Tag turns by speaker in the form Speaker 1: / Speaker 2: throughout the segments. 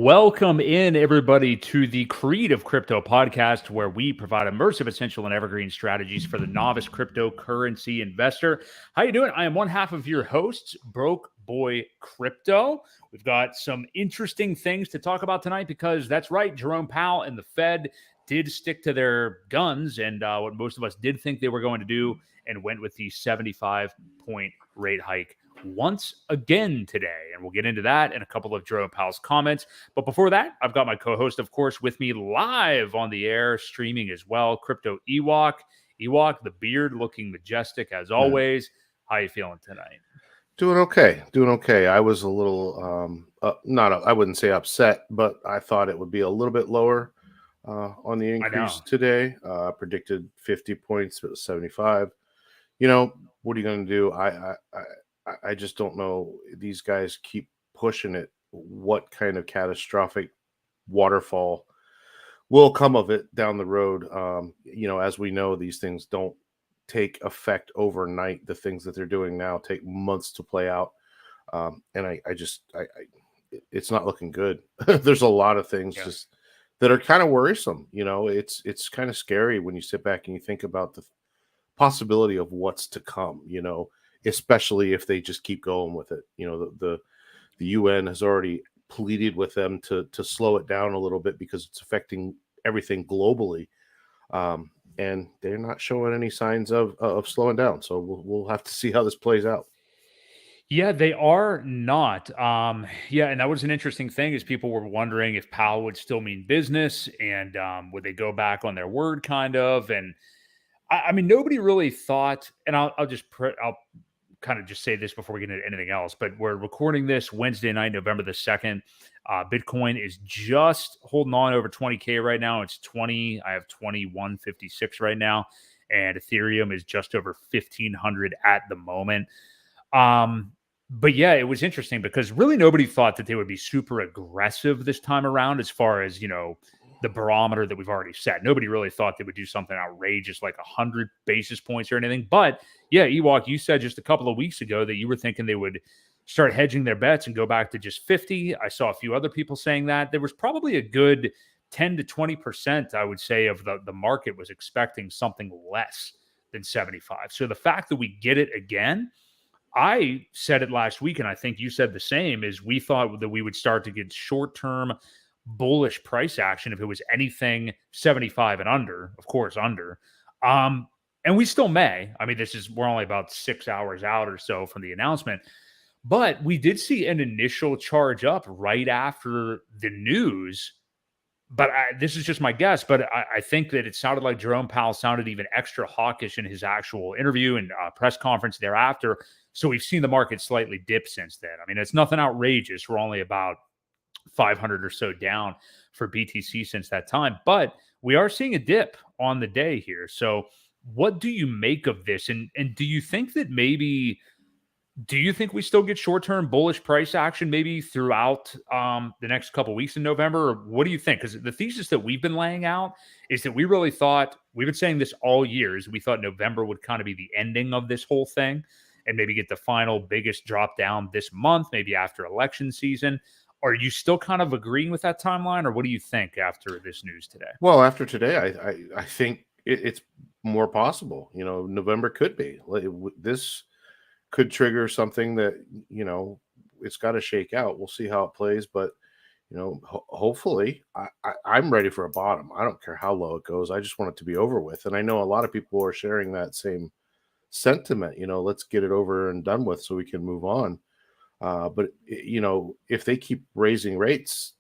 Speaker 1: Welcome in, everybody, to the Creed of Crypto podcast, where we provide immersive, essential, and evergreen strategies for the novice cryptocurrency investor. How you doing? I am one half of your hosts, Brok Boy Crypto. We've got some interesting things to talk about tonight because that's right, Jerome Powell and the Fed did stick to their guns and what most of us did think they were going to do and went with the 75-point rate hike once again today. And we'll get into that and a couple of Jerome Powell's comments. But before that, I've got my co-host, of course, with me live on the air, streaming as well, Crypto Ewok. Ewok, the beard looking majestic as always. How you feeling tonight?
Speaker 2: Doing okay. I was a little, I wouldn't say upset, but I thought it would be a little bit lower on the increase today. Predicted 50 points, but it was 75. You know, what are you going to do? I just don't know. These guys keep pushing it. What kind of catastrophic waterfall will come of it down the road? As we know, these things don't take effect overnight. The things that they're doing now take months to play out. And it's not looking good. There's a lot of things just that are kind of worrisome. You know, it's kind of scary when you sit back and you think about the possibility of what's to come, especially if they just keep going with it. The UN has already pleaded with them to slow it down a little bit because it's affecting everything globally. And they're not showing any signs of slowing down. So we'll have to see how this plays out.
Speaker 1: Yeah, they are not. And that was an interesting thing is people were wondering if Powell would still mean business and would they go back on their word kind of. And I mean, nobody really thought, and I'll kind of just say this before we get into anything else, but we're recording this Wednesday night, November the 2nd. Bitcoin is just holding on over 20K right now. It's 20. I have 2156 right now. And Ethereum is just over 1500 at the moment. But yeah, it was interesting because really nobody thought that they would be super aggressive this time around as far as, the barometer that we've already set. Nobody really thought they would do something outrageous like 100 basis points or anything. But yeah, Ewok, you said just a couple of weeks ago that you were thinking they would start hedging their bets and go back to just 50. I saw a few other people saying that. There was probably a good 10 to 20%, I would say, of the market was expecting something less than 75. So the fact that we get it again, I said it last week, and I think you said the same, is we thought that we would start to get short-term bullish price action if it was anything 75 and under, of course, under. And we still may. I mean, we're only about 6 hours out or so from the announcement. But we did see an initial charge up right after the news. But this is just my guess. But I think that it sounded like Jerome Powell sounded even extra hawkish in his actual interview and press conference thereafter. So we've seen the market slightly dip since then. I mean, it's nothing outrageous. We're only about 500 or so down for BTC since that time. But we are seeing a dip on the day here. So what do you make of this? And do you think that do you think we still get short-term bullish price action maybe throughout the next couple of weeks in November? Or what do you think? Because the thesis that we've been laying out is that we really thought, we've been saying this all years, we thought November would kind of be the ending of this whole thing and maybe get the final biggest drop down this month, maybe after election season. Are you still kind of agreeing with that timeline, or what do you think after this news today?
Speaker 2: Well, after today, I think it's more possible. November could be. This could trigger something that, it's got to shake out. We'll see how it plays, but, hopefully I'm ready for a bottom. I don't care how low it goes. I just want it to be over with. And I know a lot of people are sharing that same sentiment, let's get it over and done with so we can move on. But if they keep raising rates,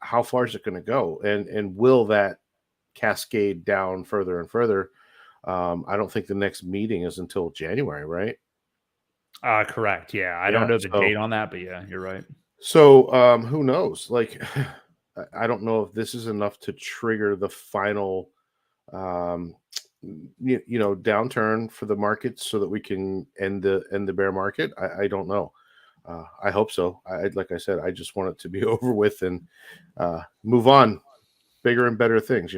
Speaker 2: how far is it going to go? And will that cascade down further and further? I don't think the next meeting is until January, right?
Speaker 1: Correct. Yeah. I don't know the date on that, but yeah, you're right.
Speaker 2: So who knows? Like, I don't know if this is enough to trigger the final, downturn for the markets so that we can end the bear market. I don't know. I hope so. Like I said, I just want it to be over with and move on, bigger and better things,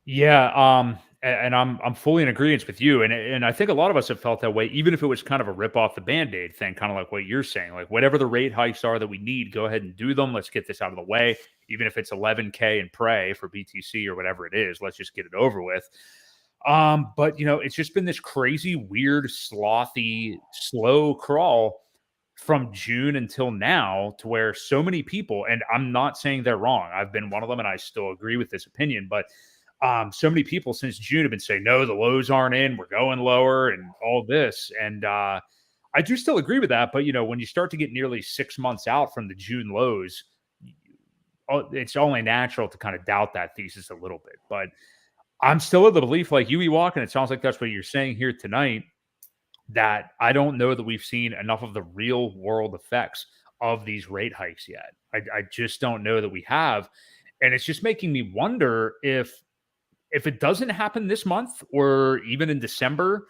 Speaker 1: Yeah. And I'm fully in agreement with you, and I think a lot of us have felt that way, even if it was kind of a rip off the Band-Aid thing, kind of like what you're saying. Like whatever the rate hikes are that we need, go ahead and do them. Let's get this out of the way. Even if it's 11K and pray for BTC or whatever it is, let's just get it over with. But it's just been this crazy, weird, slothy, slow crawl from June until now, to where so many people, and I'm not saying they're wrong. I've been one of them, and I still agree with this opinion, but so many people since June have been saying, no, the lows aren't in, we're going lower and all this. And I do still agree with that. But, when you start to get nearly 6 months out from the June lows, it's only natural to kind of doubt that thesis a little bit. But I'm still of the belief, like you, Ewok, and it sounds like that's what you're saying here tonight, that I don't know that we've seen enough of the real world effects of these rate hikes yet. I just don't know that we have. And it's just making me wonder if it doesn't happen this month or even in December,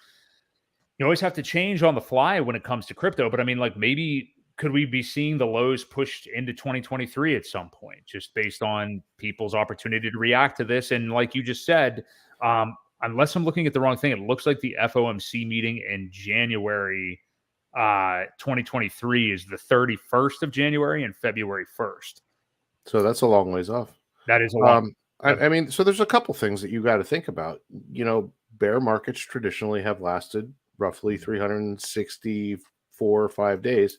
Speaker 1: you always have to change on the fly when it comes to crypto. But I mean, like maybe could we be seeing the lows pushed into 2023 at some point, just based on people's opportunity to react to this? And like you just said, unless I'm looking at the wrong thing, it looks like the FOMC meeting in January 2023 is the 31st of January and February 1st.
Speaker 2: So that's a long ways off.
Speaker 1: That is a long.
Speaker 2: I mean, so there's a couple things that you got to think about. Bear markets traditionally have lasted roughly 364 or 5 days,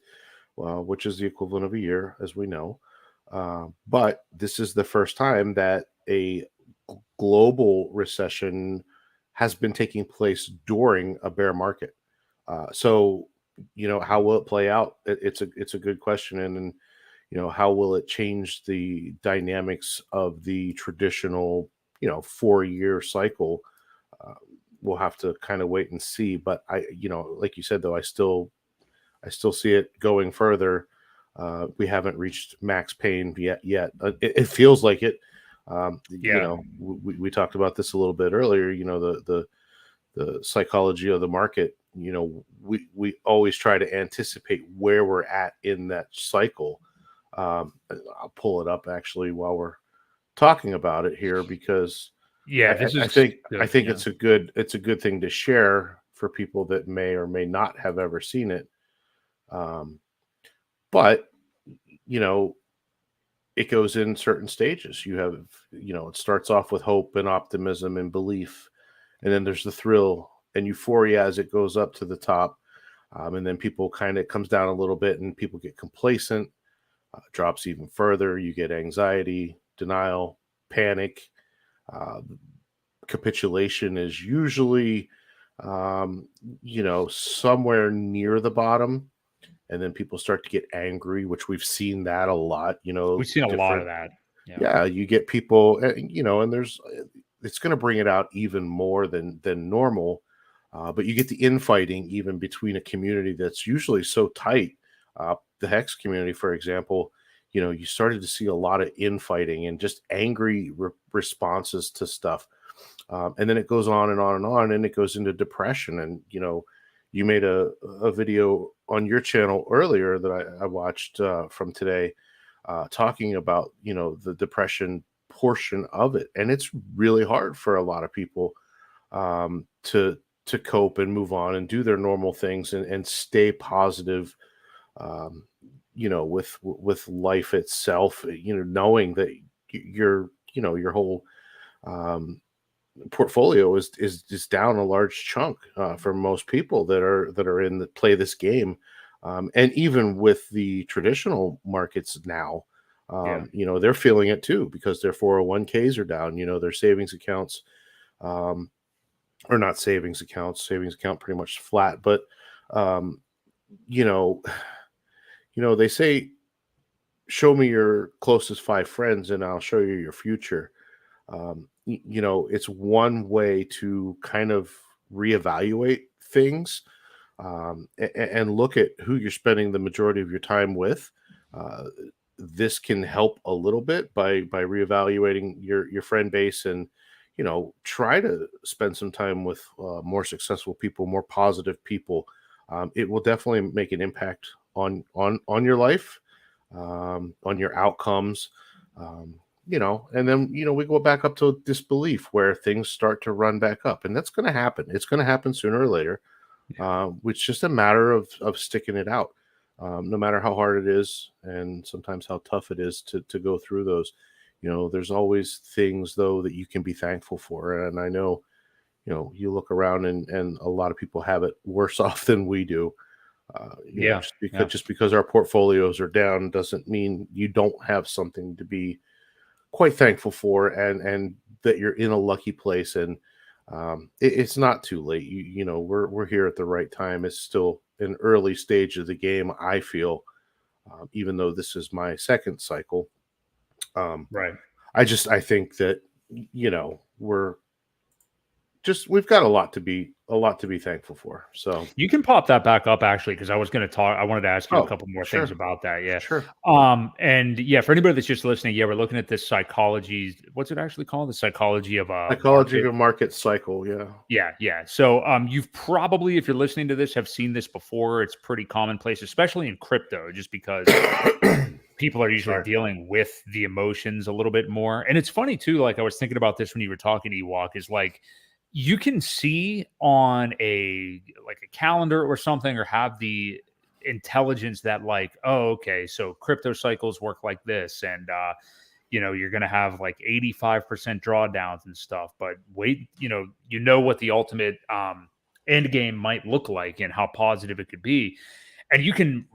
Speaker 2: which is the equivalent of a year, as we know. But this is the first time that a global recession has been taking place during a bear market. So, how will it play out? It's a good question, and how will it change the dynamics of the traditional 4-year cycle? We'll have to kind of wait and see. But like you said, though, I still see it going further. We haven't reached max pain yet. It feels like it. We talked about this a little bit earlier. The psychology of the market. We always try to anticipate where we're at in that cycle. I'll pull it up actually while we're talking about it here, because I think it's a good thing to share for people that may or may not have ever seen it. But it goes in certain stages. You have, it starts off with hope and optimism and belief, and then there's the thrill and euphoria as it goes up to the top, and then people it comes down a little bit, and people get complacent. Drops even further. You get anxiety, denial, panic. Capitulation is usually, somewhere near the bottom, and then people start to get angry, which we've seen that a lot.
Speaker 1: We've seen a lot of that.
Speaker 2: Yeah, you get people, and it's going to bring it out even more than normal. But you get the infighting even between a community that's usually so tight. The Hex community, for example, you started to see a lot of infighting and just angry responses to stuff. And then it goes on and on and on, and it goes into depression. And, you made a video on your channel earlier that I watched from today, talking about, the depression portion of it. And it's really hard for a lot of people to cope and move on and do their normal things and stay positive. With life itself, knowing that your whole portfolio is down a large chunk for most people that are play this game, and even with the traditional markets now, they're feeling it too, because their 401ks are down. Their savings accounts, or not savings accounts. Savings account pretty much flat, but they say, show me your closest 5 friends and I'll show you your future. It's one way to kind of reevaluate things, and look at who you're spending the majority of your time with. This can help a little bit by reevaluating your friend base, and try to spend some time with more successful people, more positive people. It will definitely make an impact on your life, on your outcomes. and then we go back up to disbelief where things start to run back up, and that's going to happen. It's going to happen sooner or later. It's just a matter of sticking it out, no matter how hard it is, and sometimes how tough it is to go through those. There's always things though that you can be thankful for, and I know you look around and a lot of people have it worse off than we do.
Speaker 1: Yeah.
Speaker 2: Just because our portfolios are down doesn't mean you don't have something to be quite thankful for, and that you're in a lucky place, and it's not too late. We're here at the right time. It's still an early stage of the game, I feel, even though this is my second cycle.
Speaker 1: Right.
Speaker 2: I think that we've got a lot to be thankful for. So
Speaker 1: you can pop that back up actually, because I wanted to ask you a couple more
Speaker 2: sure.
Speaker 1: things about that. Yeah.
Speaker 2: Sure.
Speaker 1: And yeah, for anybody that's just listening, yeah, we're looking at this psychology. What's it actually called? The psychology of a
Speaker 2: market cycle. Yeah.
Speaker 1: Yeah. Yeah. So you've probably, if you're listening to this, have seen this before. It's pretty commonplace, especially in crypto, just because people are usually dealing with the emotions a little bit more. And it's funny too, like I was thinking about this when you were talking, Ewok, is like, you can see on a calendar or something, or have the intelligence that like, oh, okay, so crypto cycles work like this, and you're going to have like 85% drawdowns and stuff, but wait, what the ultimate end game might look like and how positive it could be, and you can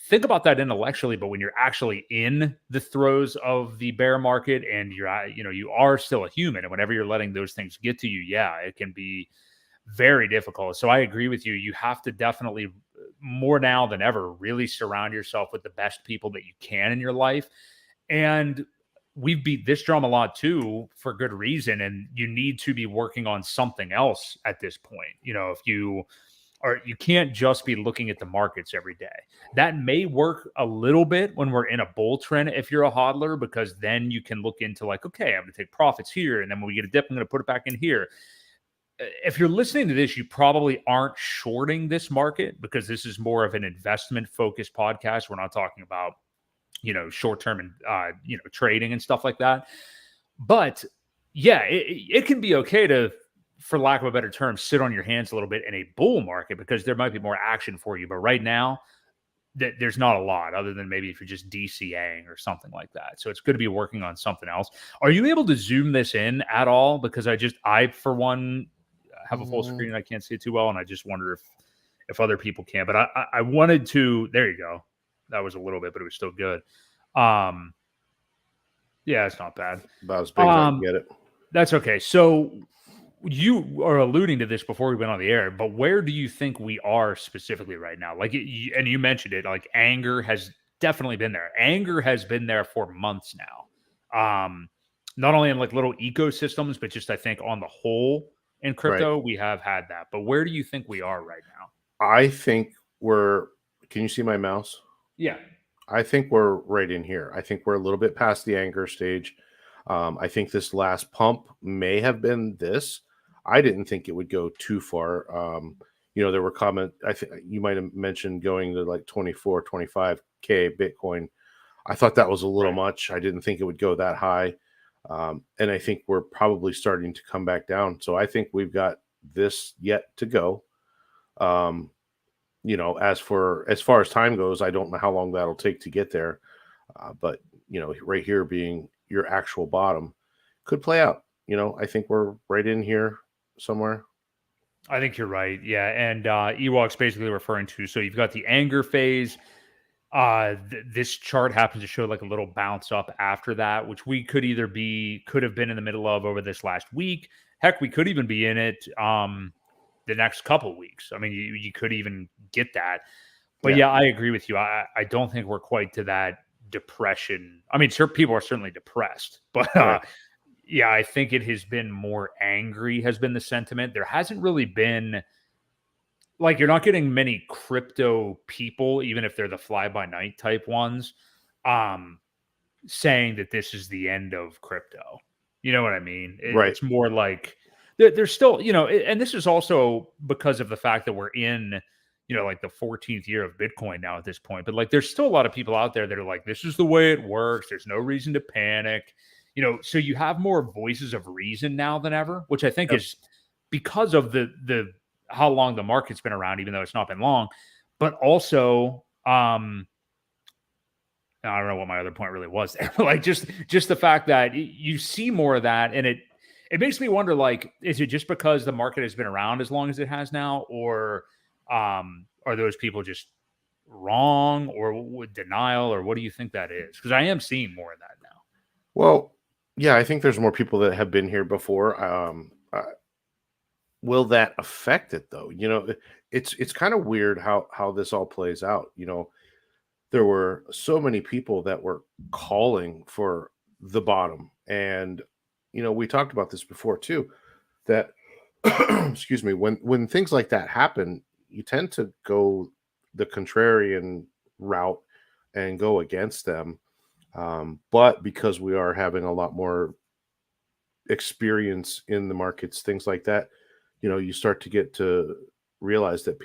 Speaker 1: think about that intellectually, but when you're actually in the throes of the bear market and you are still a human, and whenever you're letting those things get to you, yeah, it can be very difficult. So I agree with you. You have to definitely, more now than ever, really surround yourself with the best people that you can in your life. And we've beat this drum a lot too, for good reason. And you need to be working on something else at this point. If you can't just be looking at the markets every day. That may work a little bit when we're in a bull trend if you're a hodler, because then you can look into like, okay, I'm going to take profits here, and then when we get a dip, I'm going to put it back in here. If you're listening to this, you probably aren't shorting this market, because this is more of an investment focused podcast. We're not talking about short term and trading and stuff like that. But yeah, it can be okay to, for lack of a better term, sit on your hands a little bit in a bull market, because there might be more action for you. But right now, there's not a lot, other than maybe if you're just DCAing or something like that. So it's good to be working on something else. Are you able to zoom this in at all? Because I for one have a full screen and I can't see it too well, and I just wonder if other people can. But I wanted to. There you go. That was a little bit, but it was still good. Yeah, it's not bad.
Speaker 2: About as big as I can get it.
Speaker 1: That's okay. So you are alluding to this before we went on the air, but where do you think we are specifically right now? Like, and you mentioned it, like anger has definitely been there. Anger has been there for months now. Not only in like little ecosystems, but just I think on the whole in crypto, we have had that. But where do you think we are right now?
Speaker 2: I think can you see my mouse?
Speaker 1: Yeah.
Speaker 2: I think we're right in here. I think we're a little bit past the anger stage. I think this last pump may have been this. I didn't think it would go too far. There were comments. I think you might have mentioned going to like 24, 25K Bitcoin. I thought that was a little much. I didn't think it would go that high. And I think we're probably starting to come back down. So I think we've got this yet to go. As far as time goes, I don't know how long that'll take to get there. But right here being your actual bottom could play out. I think we're right in here somewhere.
Speaker 1: I think you're right. Yeah. And Ewok's basically referring to, so you've got the anger phase. This chart happens to show like a little bounce up after that, which we could have been in the middle of over this last week. Heck, we could even be in it the next couple of weeks. I mean, you could even get that. But yeah, I agree with you. I don't think we're quite to that depression. I mean, people are certainly depressed, but yeah, I think it has been more angry has been the sentiment. There hasn't really been, like, you're not getting many crypto people, even if they're the fly by night type ones, saying that this is the end of crypto. You know what I mean? It's more like there's still, and this is also because of the fact that we're in, like the 14th year of Bitcoin now at this point. But like, there's still a lot of people out there that are like, this is the way it works. There's no reason to panic. So you have more voices of reason now than ever, which I think
Speaker 2: Yep.
Speaker 1: is because of the how long the market's been around, even though it's not been long, but also I don't know what my other point really was there. Like just the fact that you see more of that, and it makes me wonder, like, is it just because the market has been around as long as it has now, or are those people just wrong, or with denial, or what do you think that is? Because I am seeing more of that now.
Speaker 2: Well, yeah, I think there's more people that have been here before. Will that affect it though? It's kind of weird how this all plays out. There were so many people that were calling for the bottom, and we talked about this before too. That excuse me, when things like that happen, you tend to go the contrarian route and go against them. But because we are having a lot more experience in the markets, things like that, you start to get to realize that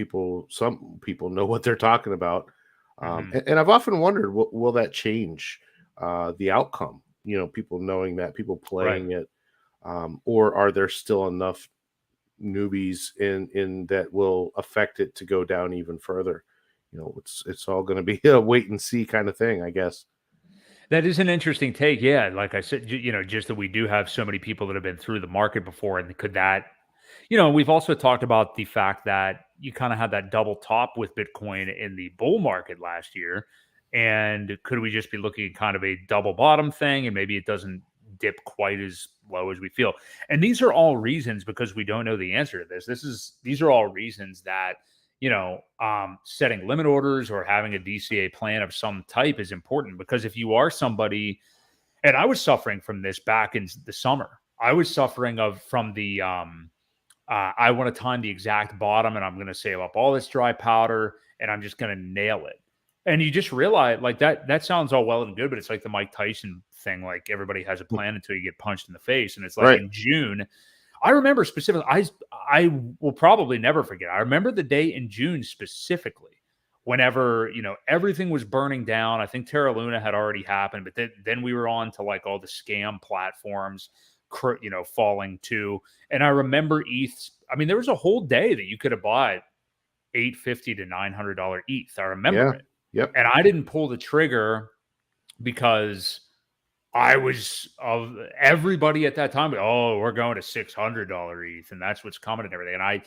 Speaker 2: some people know what they're talking about.
Speaker 1: Hmm.
Speaker 2: And I've often wondered, will that change the outcome? People knowing that, people
Speaker 1: Right.
Speaker 2: playing it, or are there still enough newbies in that will affect it to go down even further? It's all going to be a wait and see kind of thing, I guess.
Speaker 1: That is an interesting take. Yeah, like I said, just that we do have so many people that have been through the market before, and could that, we've also talked about the fact that you kind of had that double top with Bitcoin in the bull market last year, and could we just be looking at kind of a double bottom thing, and maybe it doesn't dip quite as low as we feel? And these are all reasons, because we don't know the answer to this. These are all reasons that setting limit orders or having a DCA plan of some type is important, because if you are somebody, and I was suffering from this back in the summer, I was suffering from the I want to time the exact bottom, and I'm going to save up all this dry powder, and I'm just going to nail it. And you just realize, like, that sounds all well and good, but it's like the Mike Tyson thing. Like, everybody has a plan until you get punched in the face. And it's like
Speaker 2: Right.
Speaker 1: in June, I remember specifically, I will probably never forget. I remember the day in June specifically, whenever everything was burning down. I think Terra Luna had already happened, but then we were on to like all the scam platforms, falling too. And I remember ETH. I mean, there was a whole day that you could have bought $850 to $900 ETH. I remember
Speaker 2: Yeah.
Speaker 1: it,
Speaker 2: Yep.
Speaker 1: and I didn't pull the trigger because I was of everybody at that time. Oh, we're going to $600 ETH, and that's what's coming and everything. And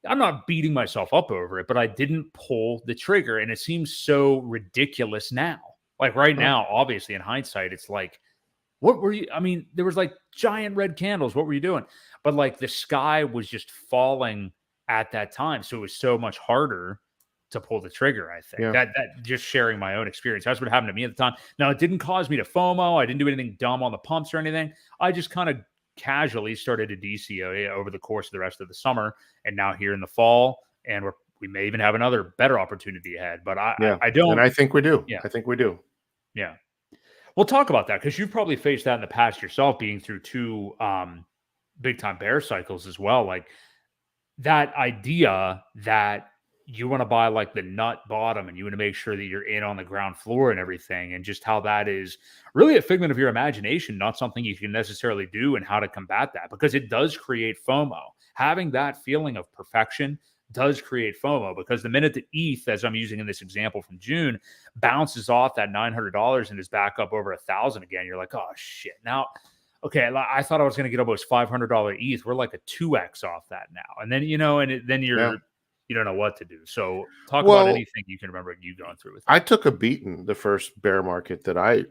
Speaker 1: I'm not beating myself up over it, but I didn't pull the trigger, and it seems so ridiculous now. Like right
Speaker 2: Well,
Speaker 1: now, obviously in hindsight, it's like, what were you? I mean, there was like giant red candles. What were you doing? But like the sky was just falling at that time, so it was so much harder to pull the trigger. I think
Speaker 2: yeah.
Speaker 1: that just sharing my own experience. That's what happened to me at the time. Now, it didn't cause me to FOMO. I didn't do anything dumb on the pumps or anything. I just kind of casually started to DCO over the course of the rest of the summer, and now here in the fall, and we may even have another better opportunity ahead. But
Speaker 2: Yeah.
Speaker 1: I
Speaker 2: And
Speaker 1: don't.
Speaker 2: I think we do.
Speaker 1: Yeah,
Speaker 2: I think we do.
Speaker 1: yeah. We'll talk about that, because you've probably faced that in the past yourself, being through two big time bear cycles as well. Like that idea that you want to buy like the nut bottom, and you want to make sure that you're in on the ground floor and everything, and just how that is really a figment of your imagination, not something you can necessarily do, and how to combat that, because it does create FOMO. Having that feeling of perfection does create FOMO, because the minute that ETH, as I'm using in this example from June, bounces off that $900 and is back up over 1,000 again, you're like, oh shit. Now, okay, I thought I was going to get almost $500 ETH. We're like a 2x off that now. And then, then
Speaker 2: Yeah.
Speaker 1: you don't know what to do. So talk about
Speaker 2: Well,
Speaker 1: anything you can remember you going through with
Speaker 2: I
Speaker 1: that.
Speaker 2: took a beating the first bear market that I,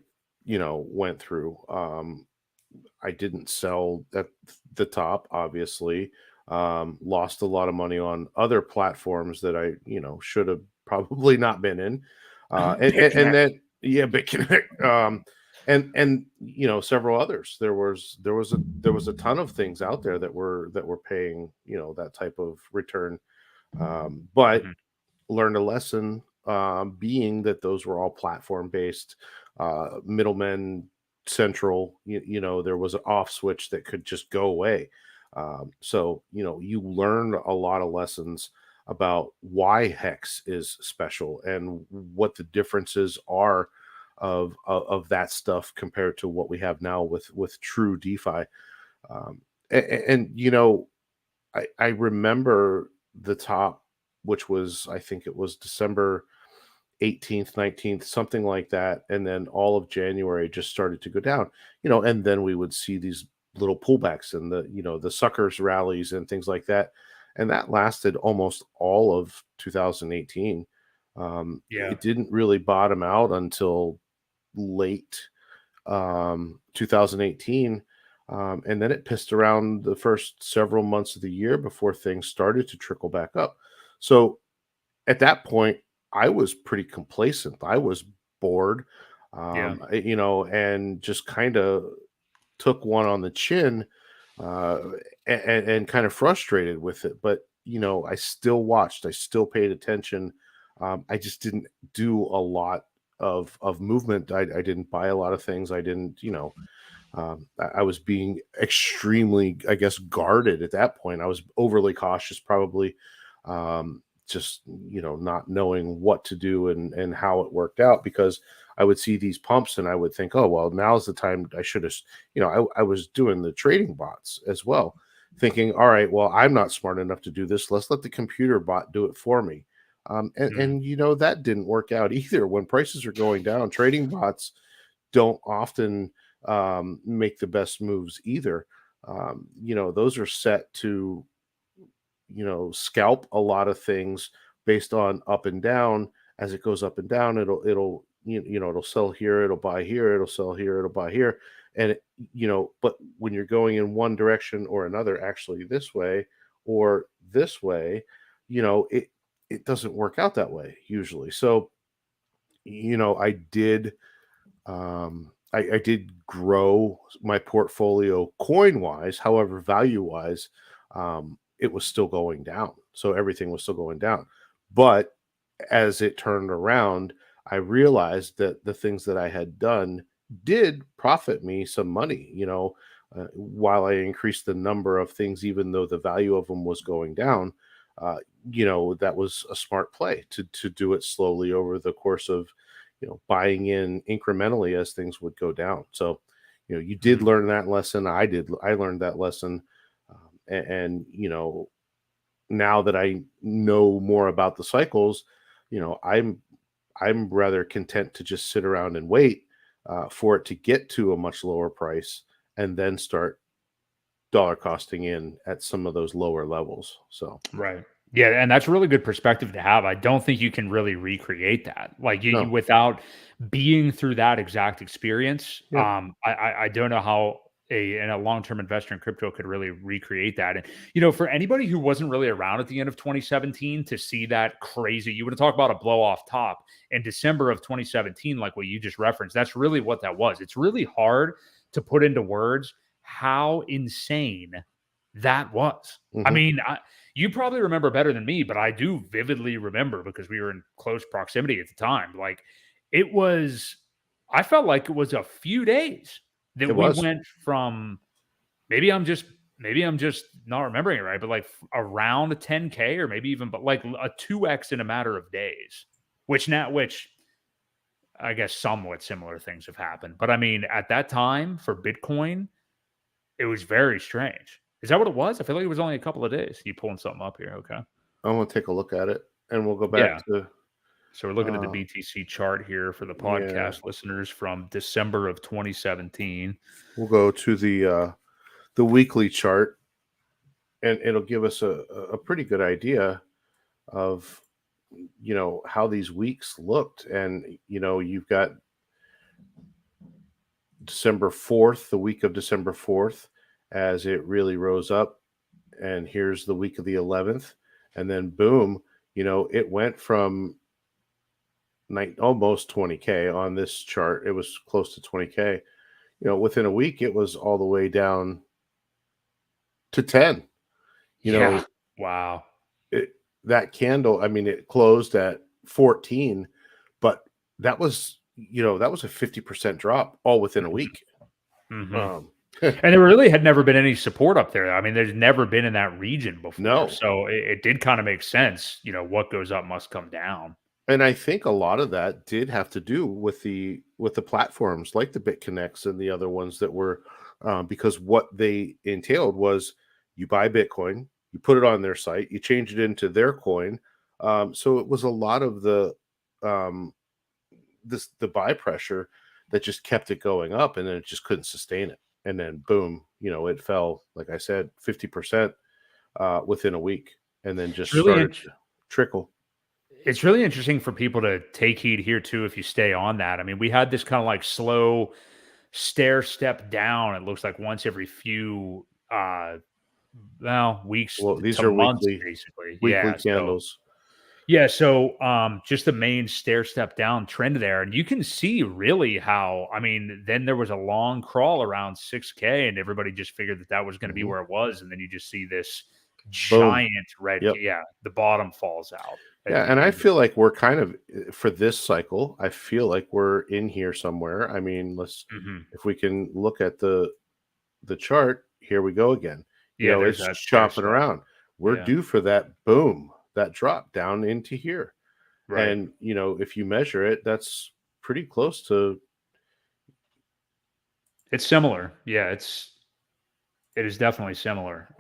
Speaker 2: went through. I didn't sell at the top, obviously. Lost a lot of money on other platforms that I, should have probably not been in. And
Speaker 1: BitConnect.
Speaker 2: then, yeah, BitConnect, and several others. There was a ton of things out there that were paying, that type of return. But
Speaker 1: Mhm.
Speaker 2: learned a lesson, being that those were all platform based, middlemen central. There was an off switch that could just go away. So you learn a lot of lessons about why Hex is special and what the differences are, of that stuff compared to what we have now with true DeFi. And I remember the top, which was, I think it was December 18th, 19th, something like that. And then all of January just started to go down, and then we would see these little pullbacks and the suckers rallies and things like that. And that lasted almost all of 2018.
Speaker 1: Yeah.
Speaker 2: It didn't really bottom out until late 2018. And then it pissed around the first several months of the year before things started to trickle back up. So at that point, I was pretty complacent. I was bored,
Speaker 1: Yeah.
Speaker 2: and just kind of took one on the chin, uh, and kind of frustrated with it. But I still watched. I still paid attention. I just didn't do a lot of movement. I didn't buy a lot of things. I didn't, I was being extremely, I guess, guarded at that point. I was overly cautious, probably, just not knowing what to do and how it worked out, because I would see these pumps and I would think, oh well, now's the time. I should have, I was doing the trading bots as well, thinking, all right, well, I'm not smart enough to do this. Let's let the computer bot do it for me. And that didn't work out either. When prices are going down, trading bots don't often make the best moves either. Those are set to scalp a lot of things based on up and down. As it goes up and down, it'll sell here, it'll buy here, it'll sell here, it'll buy here. And but when you're going in one direction or another, actually this way or this way, it doesn't work out that way usually. So I did, I did grow my portfolio coin wise. However, value wise, it was still going down. So everything was still going down. But as it turned around, I realized that the things that I had done did profit me some money, while I increased the number of things, even though the value of them was going down. That was a smart play to do it slowly over the course of, buying in incrementally as things would go down. So, you did learn that lesson. I learned that lesson. And now that I know more about the cycles, I'm rather content to just sit around and wait for it to get to a much lower price and then start dollar costing in at some of those lower levels. So
Speaker 1: Right. Yeah, and that's a really good perspective to have. I don't think you can really recreate that. Like you
Speaker 2: no,
Speaker 1: without being through that exact experience.
Speaker 2: yeah,
Speaker 1: I don't know how a long-term investor in crypto could really recreate that. And for anybody who wasn't really around at the end of 2017 to see that crazy, you would have talked about a blow off top in December of 2017, like what you just referenced. That's really what that was. It's really hard to put into words how insane that was. I
Speaker 2: hmm
Speaker 1: mean, you probably remember better than me, but I do vividly remember because we were in close proximity at the time. Like I felt like it was a few days that
Speaker 2: it
Speaker 1: we
Speaker 2: was.
Speaker 1: went from maybe I'm just not remembering it right, but like around 10K or maybe even but like a 2x in a matter of days. Which I guess somewhat similar things have happened. But I mean, at that time for Bitcoin, it was very strange. Is that what it was? I feel like it was only a couple of days. You pulling something up here? Okay.
Speaker 2: I want to take a look at it, and we'll go back
Speaker 1: Yeah.
Speaker 2: to
Speaker 1: So we're looking at the
Speaker 2: uh,
Speaker 1: BTC chart here for the
Speaker 2: yeah,
Speaker 1: podcast listeners from December of 2017.
Speaker 2: we'll go to the weekly chart, and it'll give us a pretty good idea of how these weeks looked. And you've got December 4th, the week of December 4th, as it really rose up. And here's the week of the 11th. And then boom, it went from almost 20K on this chart. It was close to 20K. Within a week, it was all the way down to 10.
Speaker 1: Yeah. Wow.
Speaker 2: It, that candle, I mean, it closed at 14, but that was, that was a 50% drop all within a week.
Speaker 1: Mm-hmm.
Speaker 2: Um,
Speaker 1: And there really had never been any support up there. I mean, there's never been in that region before.
Speaker 2: no,
Speaker 1: So it did kind of make sense. What goes up must come down.
Speaker 2: And I think a lot of that did have to do with the platforms like the BitConnects and the other ones that were, because what they entailed was you buy Bitcoin, you put it on their site, you change it into their coin. So it was a lot of um, the buy pressure that just kept it going up, and then it just couldn't sustain it. And then boom, it fell, like I said, 50% within a week, and then
Speaker 1: It's
Speaker 2: just
Speaker 1: really
Speaker 2: started to trickle.
Speaker 1: It's really interesting for people to take heed here too if you stay on that. I mean, we had this kind of like slow stair step down. It looks like once every few weeks
Speaker 2: Well, these
Speaker 1: to
Speaker 2: are
Speaker 1: months,
Speaker 2: weekly
Speaker 1: basically.
Speaker 2: weekly
Speaker 1: Yeah.
Speaker 2: candles.
Speaker 1: Just the main stair step down trend there. And you can see really how, I mean, then there was a long crawl around 6K and everybody just figured that that was going to be
Speaker 2: Mhm.
Speaker 1: where it was. And then you just see this
Speaker 2: Boom.
Speaker 1: giant red,
Speaker 2: Yep.
Speaker 1: yeah, the bottom falls out at
Speaker 2: Yeah,
Speaker 1: the
Speaker 2: and I
Speaker 1: end.
Speaker 2: feel like we're kind of for this cycle, I feel like we're in here somewhere. I mean,
Speaker 1: Mhm.
Speaker 2: if we can look at the chart, here we go again.
Speaker 1: Yeah, there's
Speaker 2: It's
Speaker 1: that stair
Speaker 2: chopping
Speaker 1: step.
Speaker 2: around. We're
Speaker 1: Yeah,
Speaker 2: due for that boom, that drop down into here.
Speaker 1: right.
Speaker 2: And, if you measure it, that's pretty close to.
Speaker 1: It's similar. Yeah, it is definitely similar.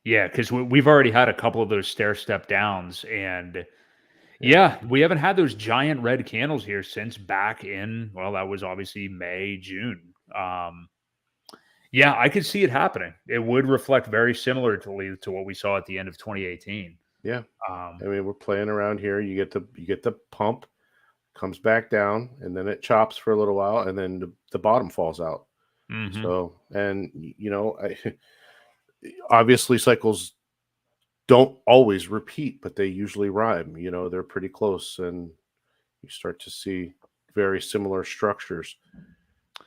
Speaker 1: Yeah, because we've already had a couple of those stair step downs, and
Speaker 2: Yeah.
Speaker 1: yeah, we haven't had those giant red candles here since back in, well, that was obviously May, June. Yeah, I could see it happening. It would reflect very similar to what we saw at the end of 2018.
Speaker 2: Yeah. I
Speaker 1: Um,
Speaker 2: mean, we're playing around here. You get the pump, comes back down, and then it chops for a little while, and then the bottom falls out.
Speaker 1: mhm.
Speaker 2: So, and obviously cycles don't always repeat, but they usually rhyme. They're pretty close, and you start to see very similar structures.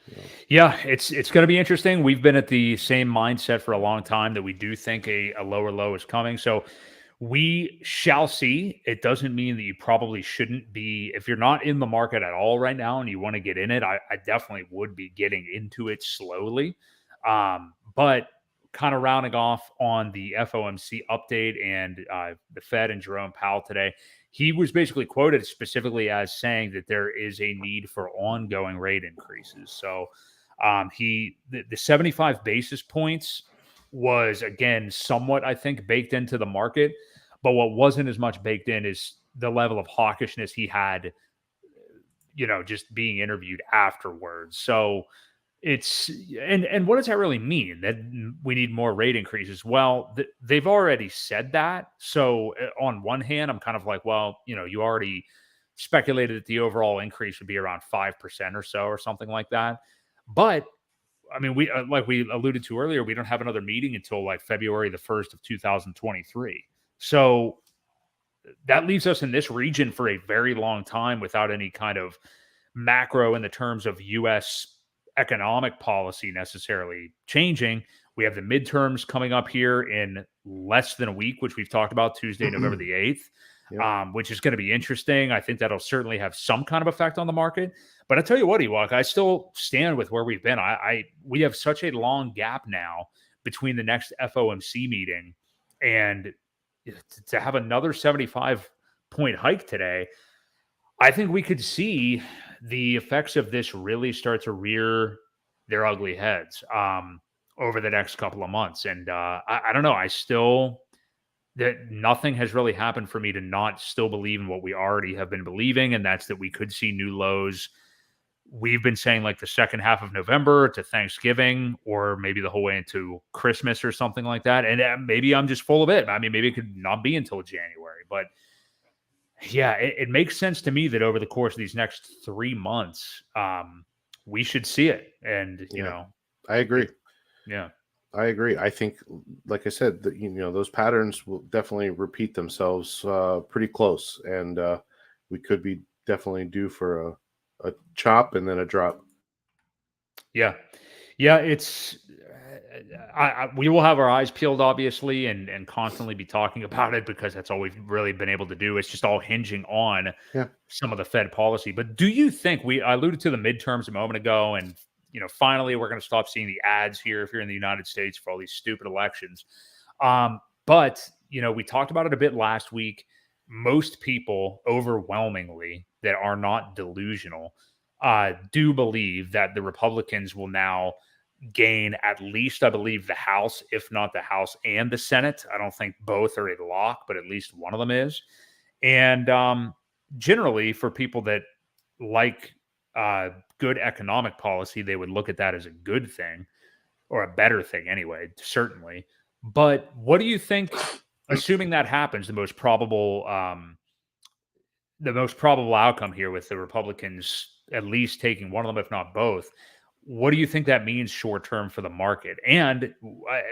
Speaker 2: You know,
Speaker 1: Yeah, it's going to be interesting. We've been at the same mindset for a long time that we do think a lower low is coming. So we shall see. It doesn't mean that you probably shouldn't be, if you're not in the market at all right now and you want to get in it, I definitely would be getting into it slowly. But kind of rounding off on the FOMC update and the Fed and Jerome Powell today, he was basically quoted specifically as saying that there is a need for ongoing rate increases. So the 75 basis points was again somewhat, I think, baked into the market, but what wasn't as much baked in is the level of hawkishness he had, just being interviewed afterwards. So it's and what does that really mean? That we need more rate increases? Well, they've already said that. So on one hand, I'm kind of like, well, you already speculated that the overall increase would be around 5% or so, or something like that. But I mean, we like we alluded to earlier, we don't have another meeting until like February the 1st of 2023. So that leaves us in this region for a very long time without any kind of macro in the terms of US economic policy necessarily changing. We have the midterms coming up here in less than a week, which we've talked about Tuesday, November the 8th,
Speaker 2: yep.
Speaker 1: which is going to be interesting. I think that'll certainly have some kind of effect on the market. But I tell you what, Ewok, I still stand with where we've been. We have such a long gap now between the next FOMC meeting and to have another 75-point hike today. I think we could see the effects of this really start to rear their ugly heads over the next couple of months. And I don't know. I still, that nothing has really happened for me to not still believe in what we already have been believing. And that's that we could see new lows. We've been saying like the second half of November to Thanksgiving, or maybe the whole way into Christmas or something like that. And maybe I'm just full of it. I mean, maybe it could not be until January, but yeah, it makes sense to me that over the course of these next 3 months, we should see it. And,
Speaker 2: Yeah, I agree.
Speaker 1: it, yeah.
Speaker 2: I agree. I think, like I said, that those patterns will definitely repeat themselves pretty close, and we could be definitely due for a chop and then a drop.
Speaker 1: Yeah. Yeah. We will have our eyes peeled, obviously, and constantly be talking about it because that's all we've really been able to do. It's just all hinging on
Speaker 2: Yeah.
Speaker 1: some of the Fed policy. But do you think I alluded to the midterms a moment ago, and finally we're going to stop seeing the ads here if you're in the United States for all these stupid elections. But we talked about it a bit last week. most people overwhelmingly that are not delusional do believe that the Republicans will now gain at least, I believe, the House, if not the House and the Senate. I don't think both are a lock, but at least one of them is. And generally, for people that like good economic policy, they would look at that as a good thing or a better thing anyway, certainly. But what do you think, assuming that happens, the most probable outcome here with the Republicans at least taking one of them, if not both? What do you think that means short term for the market? And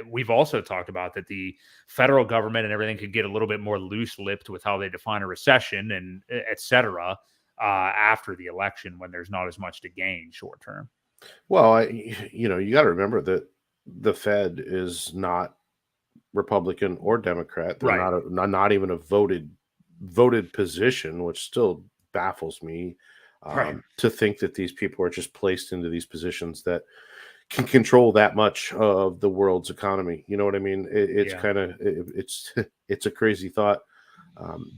Speaker 1: we've also talked about that the federal government and everything could get a little bit more loose lipped with how they define a recession and et cetera after the election when there's not as much to gain short term.
Speaker 2: Well, you got to remember that the Fed is not Republican or Democrat. They're
Speaker 1: Right.
Speaker 2: not even a voted position, which still baffles me,
Speaker 1: Right.
Speaker 2: to think that these people are just placed into these positions that can control that much of the world's economy. You know what I mean? It's
Speaker 1: Yeah.
Speaker 2: kind of it's it's a crazy thought,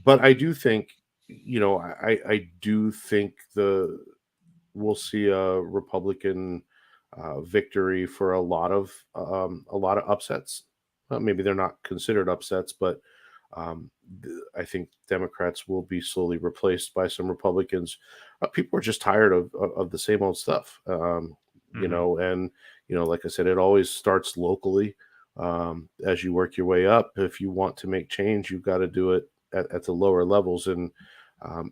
Speaker 2: but I do think, I do think we'll see a Republican victory for a lot of upsets. Maybe they're not considered upsets, but I think Democrats will be slowly replaced by some Republicans. People are just tired of the same old stuff,
Speaker 1: Hmm.
Speaker 2: and like I said, it always starts locally. As you work your way up, if you want to make change, you've got to do it at the lower levels, and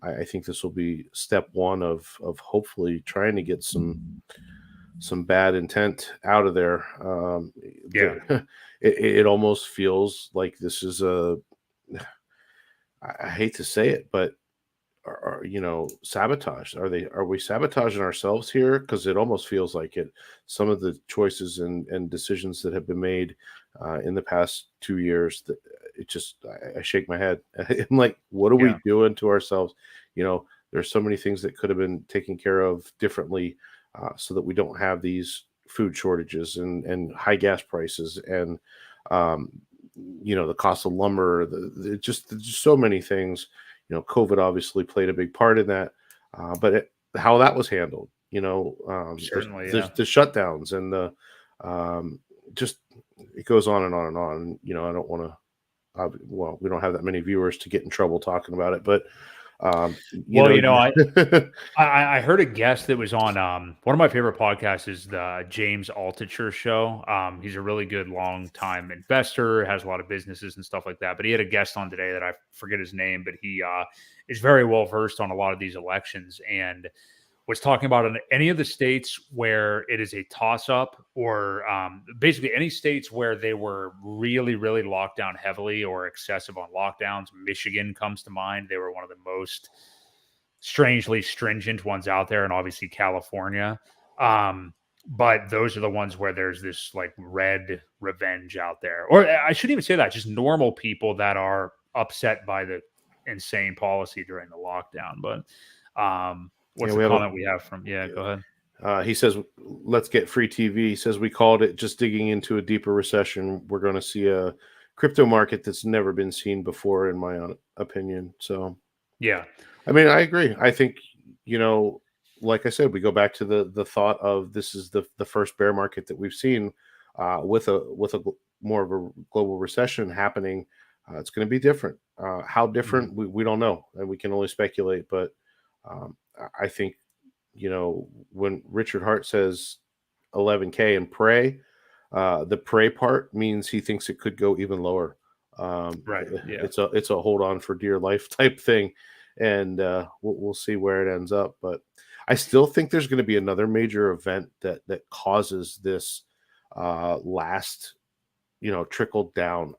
Speaker 2: I think this will be step one of hopefully trying to get some bad intent out of there.
Speaker 1: Yeah.
Speaker 2: It almost feels like this is I hate to say it, but sabotage. Are we sabotaging ourselves here? Because it almost feels like it. Some of the choices and decisions that have been made in the past 2 years, that it just I shake my head. I'm like, what are
Speaker 1: Yeah.
Speaker 2: we doing to ourselves? There's so many things that could have been taken care of differently, so that we don't have these food shortages and high gas prices and um, the cost of lumber. There's just so many things. COVID obviously played a big part in that, but how that was handled,
Speaker 1: Certainly.
Speaker 2: the
Speaker 1: Yeah.
Speaker 2: shutdowns and the um, just it goes on and on and on. I don't want to. Well, we don't have that many viewers to get in trouble talking about it, but
Speaker 1: Well, I heard a guest that was on one of my favorite podcasts is the James Altucher show. He's a really good long time investor, has a lot of businesses and stuff like that. But he had a guest on today that I forget his name, but he is very well versed on a lot of these elections and was talking about in any of the states where it is a toss up or basically any states where they were really, really locked down heavily or excessive on lockdowns. Michigan comes to mind. They were one of the most strangely stringent ones out there, and obviously California. But those are the ones where there's this like red revenge out there. Or I shouldn't even say that, just normal people that are upset by the insane policy during the lockdown. But
Speaker 2: yeah,
Speaker 1: what's the
Speaker 2: we have a
Speaker 1: comment we have from? Yeah, go ahead.
Speaker 2: he says, let's get free TV. He says, we called it, just digging into a deeper recession. We're going to see a crypto market that's never been seen before, in my own opinion. So,
Speaker 1: Yeah,
Speaker 2: I mean, I agree. I think, you know, like I said, we go back to the thought of this is the first bear market that we've seen, with a more of a global recession happening. It's going to be different. How
Speaker 1: mhm,
Speaker 2: different, we don't know, and we can only speculate. But I think, when Richard Hart says 11K and pray, the pray part means he thinks it could go even lower.
Speaker 1: right. Yeah,
Speaker 2: It's a hold on for dear life type thing, and we'll see where it ends up. But I still think there's going to be another major event that causes this last, trickle down.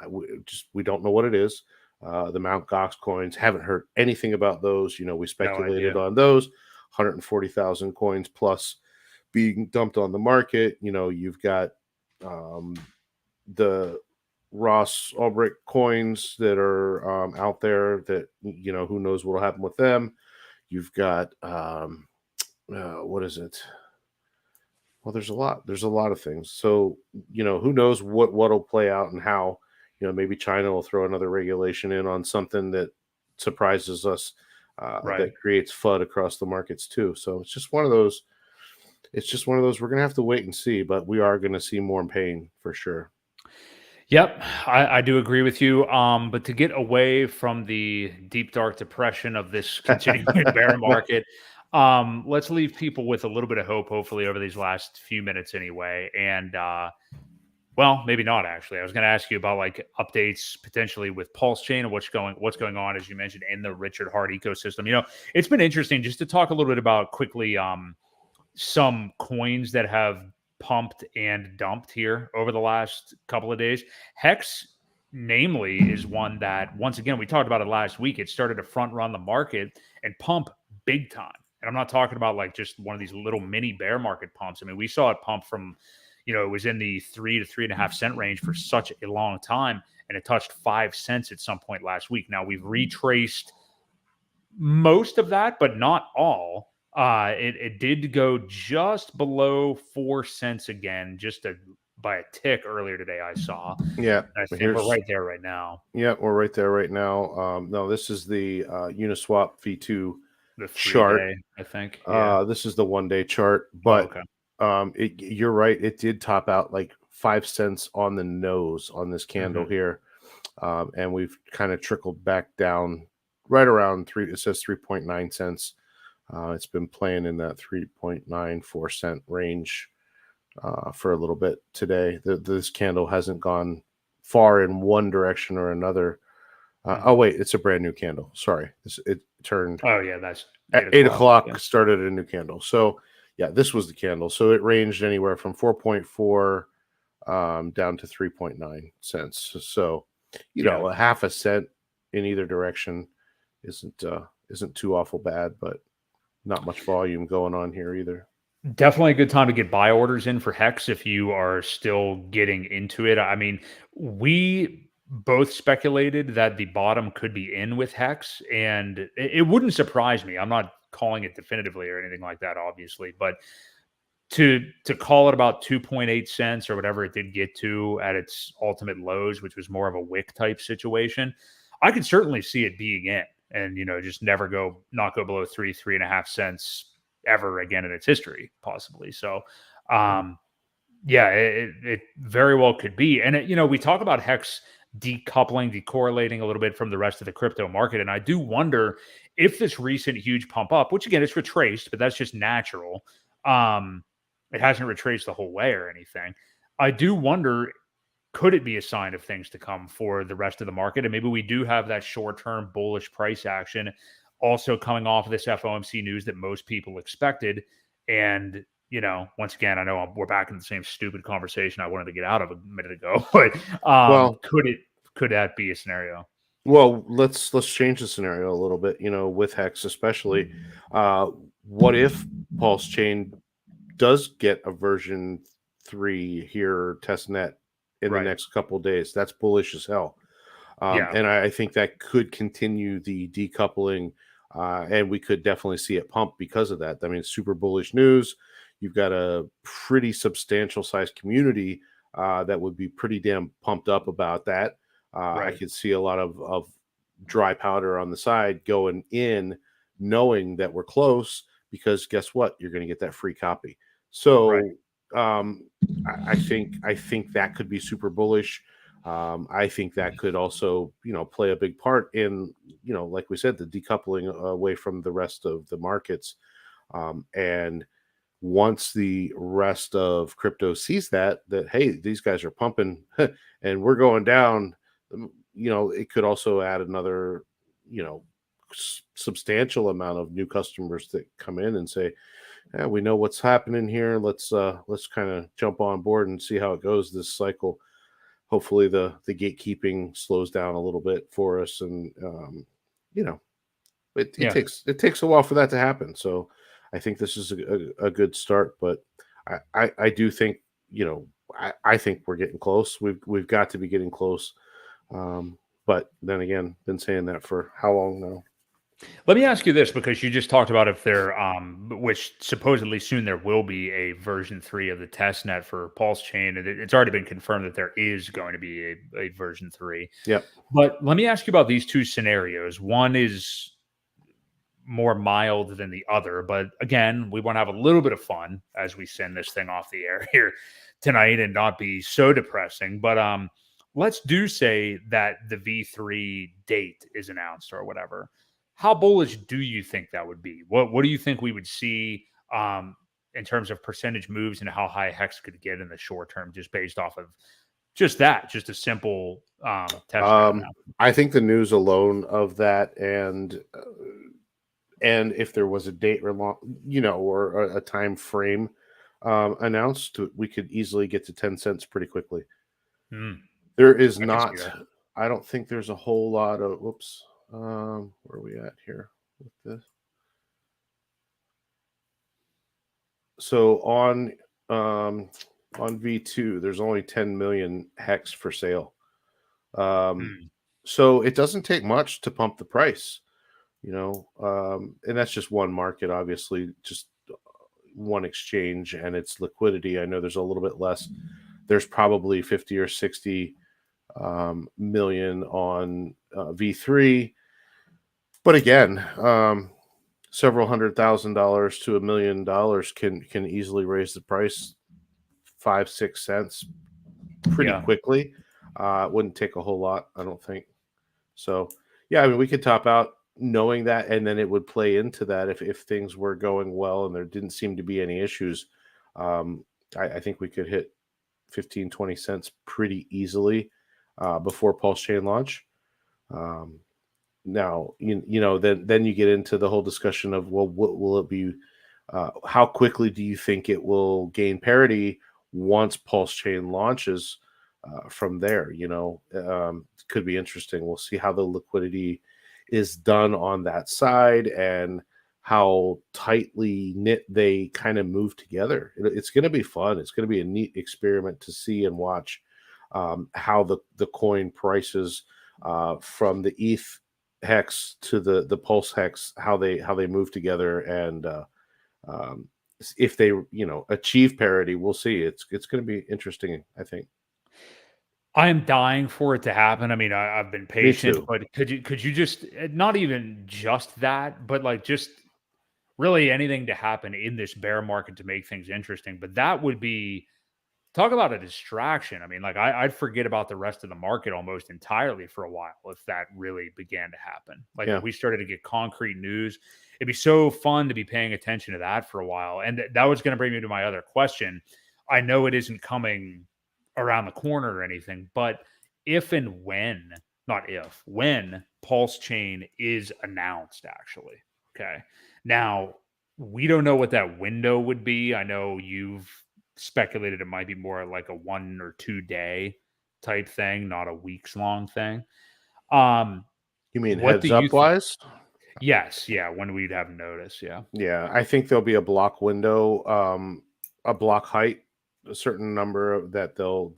Speaker 2: We don't know what it is. The Mount Gox coins, haven't heard anything about those. We
Speaker 1: no
Speaker 2: speculated
Speaker 1: idea.
Speaker 2: on those 140,000 coins plus being dumped on the market. You've got um, the Ross Ulbricht coins that are out there that, who knows what will happen with them. You've got what is it? Well, there's a lot of things. So, who knows what'll play out and how. Maybe China will throw another regulation in on something that surprises us,
Speaker 1: Right.
Speaker 2: that creates FUD across the markets too. So it's just one of those. It's just one of those. We're gonna have to wait and see, but we are gonna see more pain for sure.
Speaker 1: Yep, I do agree with you. But to get away from the deep dark depression of this continuing bear market, let's leave people with a little bit of hope, hopefully, over these last few minutes anyway. And well, maybe not actually. I was going to ask you about like updates potentially with Pulse Chain and what's going on, as you mentioned, in the Richard Hart ecosystem. It's been interesting just to talk a little bit about quickly some coins that have pumped and dumped here over the last couple of days. Hex, namely, is one that, once again, we talked about it last week. It started to front run the market and pump big time. And I'm not talking about like just one of these little mini bear market pumps. I mean, we saw it pump from, it was in the 3 to 3.5 cent range for such a long time, and it touched 5 cents at some point last week. Now we've retraced most of that, but not all. It did go just below 4 cents again, by a tick earlier today. I saw.
Speaker 2: Yeah,
Speaker 1: I think we're right there right now.
Speaker 2: Yeah, we're right there right now. No, this is the Uniswap V2
Speaker 1: The
Speaker 2: chart.
Speaker 1: 3 day, I think. Yeah.
Speaker 2: This is the 1 day chart,
Speaker 1: Oh,
Speaker 2: but
Speaker 1: okay.
Speaker 2: you're right. It did top out like 5 cents on the nose on this candle
Speaker 1: Mhm.
Speaker 2: here, and we've kind of trickled back down right around three. It says 3.9 cents. It's been playing in that 3.94 cent range for a little bit today. This candle hasn't gone far in one direction or another. Oh wait, it's a brand new candle. Sorry, it turned
Speaker 1: Oh, yeah, that's
Speaker 2: at
Speaker 1: 8
Speaker 2: 8
Speaker 1: o'clock. Yeah.
Speaker 2: o'clock. Started a new candle. So yeah, this was the candle. So it ranged anywhere from 4.4 down to 3.9 cents. So
Speaker 1: Yeah.
Speaker 2: a half a cent in either direction isn't too awful bad, but not much volume going on here either.
Speaker 1: Definitely a good time to get buy orders in for Hex if you are still getting into it. I mean, we both speculated that the bottom could be in with Hex, and it wouldn't surprise me. I'm not calling it definitively or anything like that, obviously, but to call it about 2.8 cents or whatever it did get to at its ultimate lows, which was more of a wick type situation, I could certainly see it being in and just not go below 3.5 cents ever again in its history, possibly. So yeah, it very well could be. And we talk about Hex decoupling, decorrelating a little bit from the rest of the crypto market, and I do wonder if this recent huge pump up, which again it's retraced, but that's just natural. um it hasn't retraced the whole way or anything. I do wonder, could it be a sign of things to come for the rest of the market? And maybe we do have that short-term bullish price action also coming off of this FOMC news that most people expected. And, once again, I know we're back in the same stupid conversation I wanted to get out of a minute ago, but
Speaker 2: Well,
Speaker 1: could that be a scenario?
Speaker 2: Well, let's change the scenario a little bit. With Hex especially. Uh, what if Pulse Chain does get a version 3 here testnet in the
Speaker 1: Right.
Speaker 2: next couple of days? That's bullish as hell.
Speaker 1: Yeah.
Speaker 2: And I think that could continue the decoupling, and we could definitely see it pump because of that. I mean, super bullish news. You've got a pretty substantial sized community that would be pretty damn pumped up about that. I
Speaker 1: Right.
Speaker 2: could see a lot of dry powder on the side going in, knowing that we're close, because guess what? You're going to get that free copy.
Speaker 1: Right.
Speaker 2: So I think that could be super bullish. I think that could also, play a big part in, like we said, the decoupling away from the rest of the markets. And once the rest of crypto sees that hey, these guys are pumping and we're going down, it could also add another, substantial amount of new customers that come in and say, yeah, we know what's happening here. Let's kind of jump on board and see how it goes this cycle. Hopefully the gatekeeping slows down a little bit for us, and you know it
Speaker 1: Yeah.
Speaker 2: takes a while for that to happen. So I think this is a good start, but I do think, I think we're getting close. We've got to be getting close. But then again, been saying that for how long now?
Speaker 1: Let me ask you this, because you just talked about if there, which supposedly soon there will be a version 3 of the test net for Pulse Chain, and it's already been confirmed that there is going to be a version 3.
Speaker 2: Yep.
Speaker 1: But let me ask you about these two scenarios. One is more mild than the other, but again, we want to have a little bit of fun as we send this thing off the air here tonight and not be so depressing. But let's do say that the V3 date is announced or whatever. How bullish do you think that would be? What do you think we would see in terms of percentage moves and how high Hex could get in the short term, just based off of just a simple test net announcement?
Speaker 2: I think the news alone of that, and if there was a date or or a time frame announced, we could easily get to 10 cents pretty quickly. There is
Speaker 1: I can see
Speaker 2: not.
Speaker 1: that.
Speaker 2: I don't think there's a whole lot of. Whoops. Where are we at here with this? So on V2, there's only 10 million hex for sale. So it doesn't take much to pump the price, and that's just one market, obviously, just one exchange and its liquidity. I know there's a little bit less. There's probably 50 or 60 million on V3. But again, several $100,000 to $1 million can easily raise the price 5-6 cents pretty quickly. It wouldn't take a whole lot, I don't think. So yeah, I mean, we could top out knowing that, and then it would play into that if things were going well and there didn't seem to be any issues. I think we could hit 15-20 cents pretty easily before Pulse Chain launch. Now, then you get into the whole discussion of, well, what will it be? How quickly do you think it will gain parity once Pulse Chain launches from there? Could be interesting. We'll see how the liquidity is done on that side and how tightly knit they kind of move together. It's going to be fun. It's going to be a neat experiment to see and watch how the coin prices from the ETH hex to the Pulse hex, how they move together, and if they achieve parity. We'll see. It's going to be interesting, I think.
Speaker 1: I am dying for it to happen. I mean, I've been patient, but could you just, not even just that, but like just really anything to happen in this bear market to make things interesting? But that would be, talk about a distraction. I mean, like I'd forget about the rest of the market almost entirely for a while if that really began to happen. Like if we started to get concrete news, it'd be so fun to be paying attention to that for a while. And that was going to bring me to my other question. I know it isn't coming around the corner or anything, but if and when, not if, when Pulse Chain is announced, actually. Okay. Now, we don't know what that window would be. I know you've speculated it might be more like a 1 or 2 day type thing, not a weeks long thing.
Speaker 2: You mean
Speaker 1: what
Speaker 2: heads up wise?
Speaker 1: Yes, yeah, when we'd have notice, yeah.
Speaker 2: Yeah, I think there'll be a block window, a block height, a certain number that they'll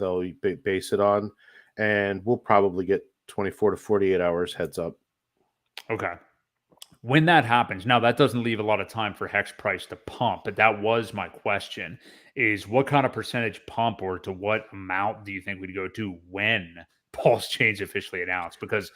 Speaker 2: base it on, and we'll probably get 24 to 48 hours heads up.
Speaker 1: Okay. When that happens, now that doesn't leave a lot of time for Hex price to pump, but that was my question, is what kind of percentage pump or to what amount do you think we'd go to when Pulse Chain's officially announced? Because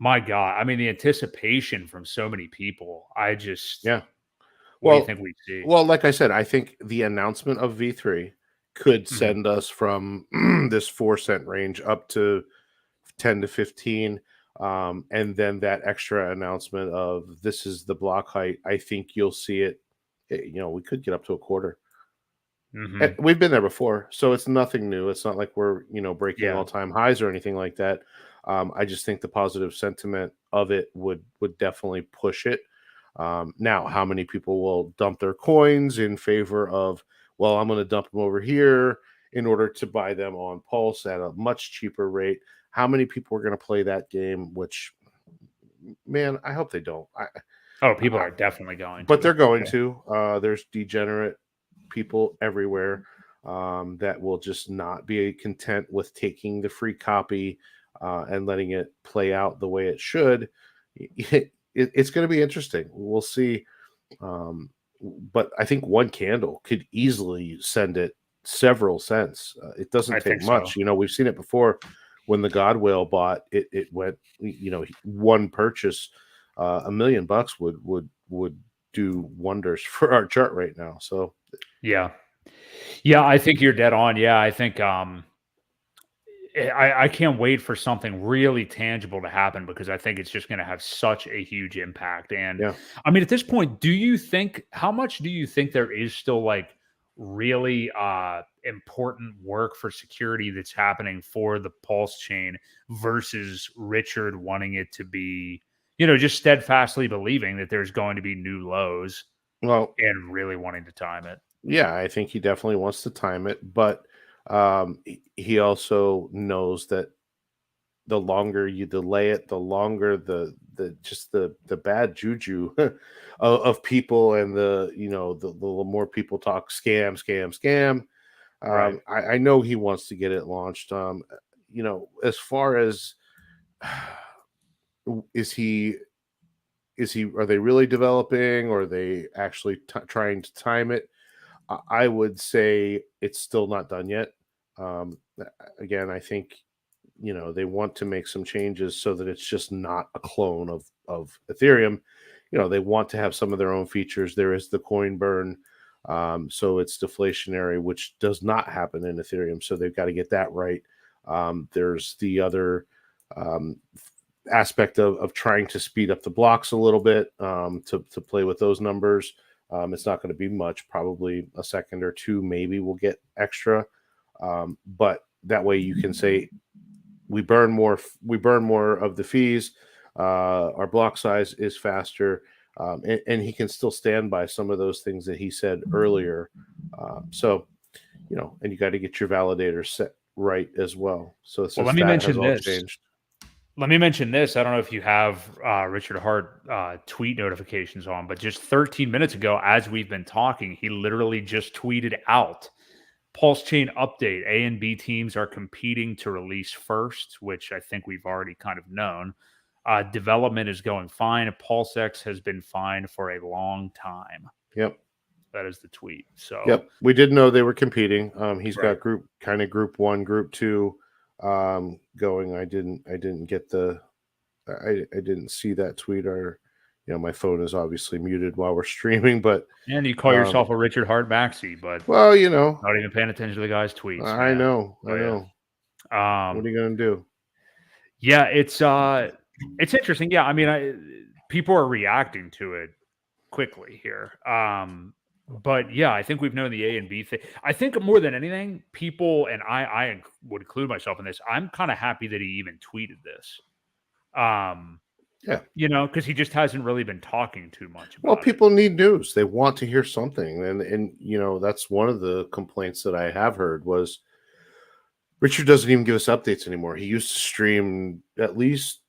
Speaker 1: my God, I mean, the anticipation from so many people, what do you think we'd see?
Speaker 2: Well, like I said, I think the announcement of V3 could send us from this 4 cent range up to 10 to 15. And then that extra announcement of this is the block height, I think you'll see it. We could get up to a quarter. And we've been there before, so it's nothing new. It's not like we're breaking all-time highs or anything like that. I just think the positive sentiment of it would definitely push it. Now, how many people will dump their coins in favor of, well, I'm going to dump them over here in order to buy them on Pulse at a much cheaper rate? How many people are going to play that game? Which, man, I hope they don't.
Speaker 1: People are definitely going to.
Speaker 2: But they're going to. There's degenerate people everywhere that will just not be content with taking the free copy and letting it play out the way it should. it's going to be interesting. We'll see. Um, but I think one candle could easily send it several cents. It doesn't
Speaker 1: I
Speaker 2: take
Speaker 1: think so.
Speaker 2: much. We've seen it before when the God Whale bought it. It went, one purchase, $1 million would do wonders for our chart right now. So
Speaker 1: Yeah. Yeah, I think you're dead on. Yeah, I think I can't wait for something really tangible to happen because I think it's just going to have such a huge impact. And
Speaker 2: yeah.
Speaker 1: I mean, at this point, how much do you think there is still like really important work for security that's happening for the pulse chain versus Richard wanting it to be, just steadfastly believing that there's going to be new lows
Speaker 2: Well,
Speaker 1: and really wanting to time it?
Speaker 2: yeah, I think he definitely wants to time it, but he also knows that the longer you delay it, the longer the bad juju of people, and the more people talk scam, scam, scam.
Speaker 1: Right.
Speaker 2: I know he wants to get it launched. As far as is he are they really developing, or are they actually trying to time it? I would say it's still not done yet. Again, I think they want to make some changes so that it's just not a clone of Ethereum. They want to have some of their own features. There is the coin burn, so it's deflationary, which does not happen in Ethereum. So they've got to get that right. There's the other um, aspect of trying to speed up the blocks a little bit, to play with those numbers. It's not going to be much, probably a second or two, maybe we'll get extra. But that way you can say we burn more of the fees. Our block size is faster, and he can still stand by some of those things that he said earlier. So, and you got to get your validator set right as well. So
Speaker 1: Well,
Speaker 2: since that has all changed.
Speaker 1: let me mention this. I don't know if you have Richard Hart tweet notifications on, but just 13 minutes ago, as we've been talking, he literally just tweeted out Pulse Chain update. A and B teams are competing to release first, which I think we've already kind of known. Development is going fine. PulseX has been fine for a long time.
Speaker 2: Yep.
Speaker 1: That is the tweet. So,
Speaker 2: yep, we did know they were competing. He's
Speaker 1: right.
Speaker 2: got group 1, group 2 going. I didn't get I didn't see that tweet, or my phone is obviously muted while we're streaming, but
Speaker 1: And you call yourself a Richard Hart maxi, but
Speaker 2: well,
Speaker 1: not even paying attention to the guy's tweets,
Speaker 2: I
Speaker 1: man.
Speaker 2: know.
Speaker 1: Oh yeah.
Speaker 2: What are you gonna do?
Speaker 1: Yeah, it's interesting. Yeah, I mean, people are reacting to it quickly here. But yeah, I think we've known the A and B thing. I think more than anything, people, and I would include myself in this. I'm kind of happy that he even tweeted this.
Speaker 2: Yeah,
Speaker 1: because he just hasn't really been talking too much
Speaker 2: well,
Speaker 1: about it.
Speaker 2: people need news. They want to hear something, and that's one of the complaints that I have heard was Richard doesn't even give us updates anymore. He used to stream at least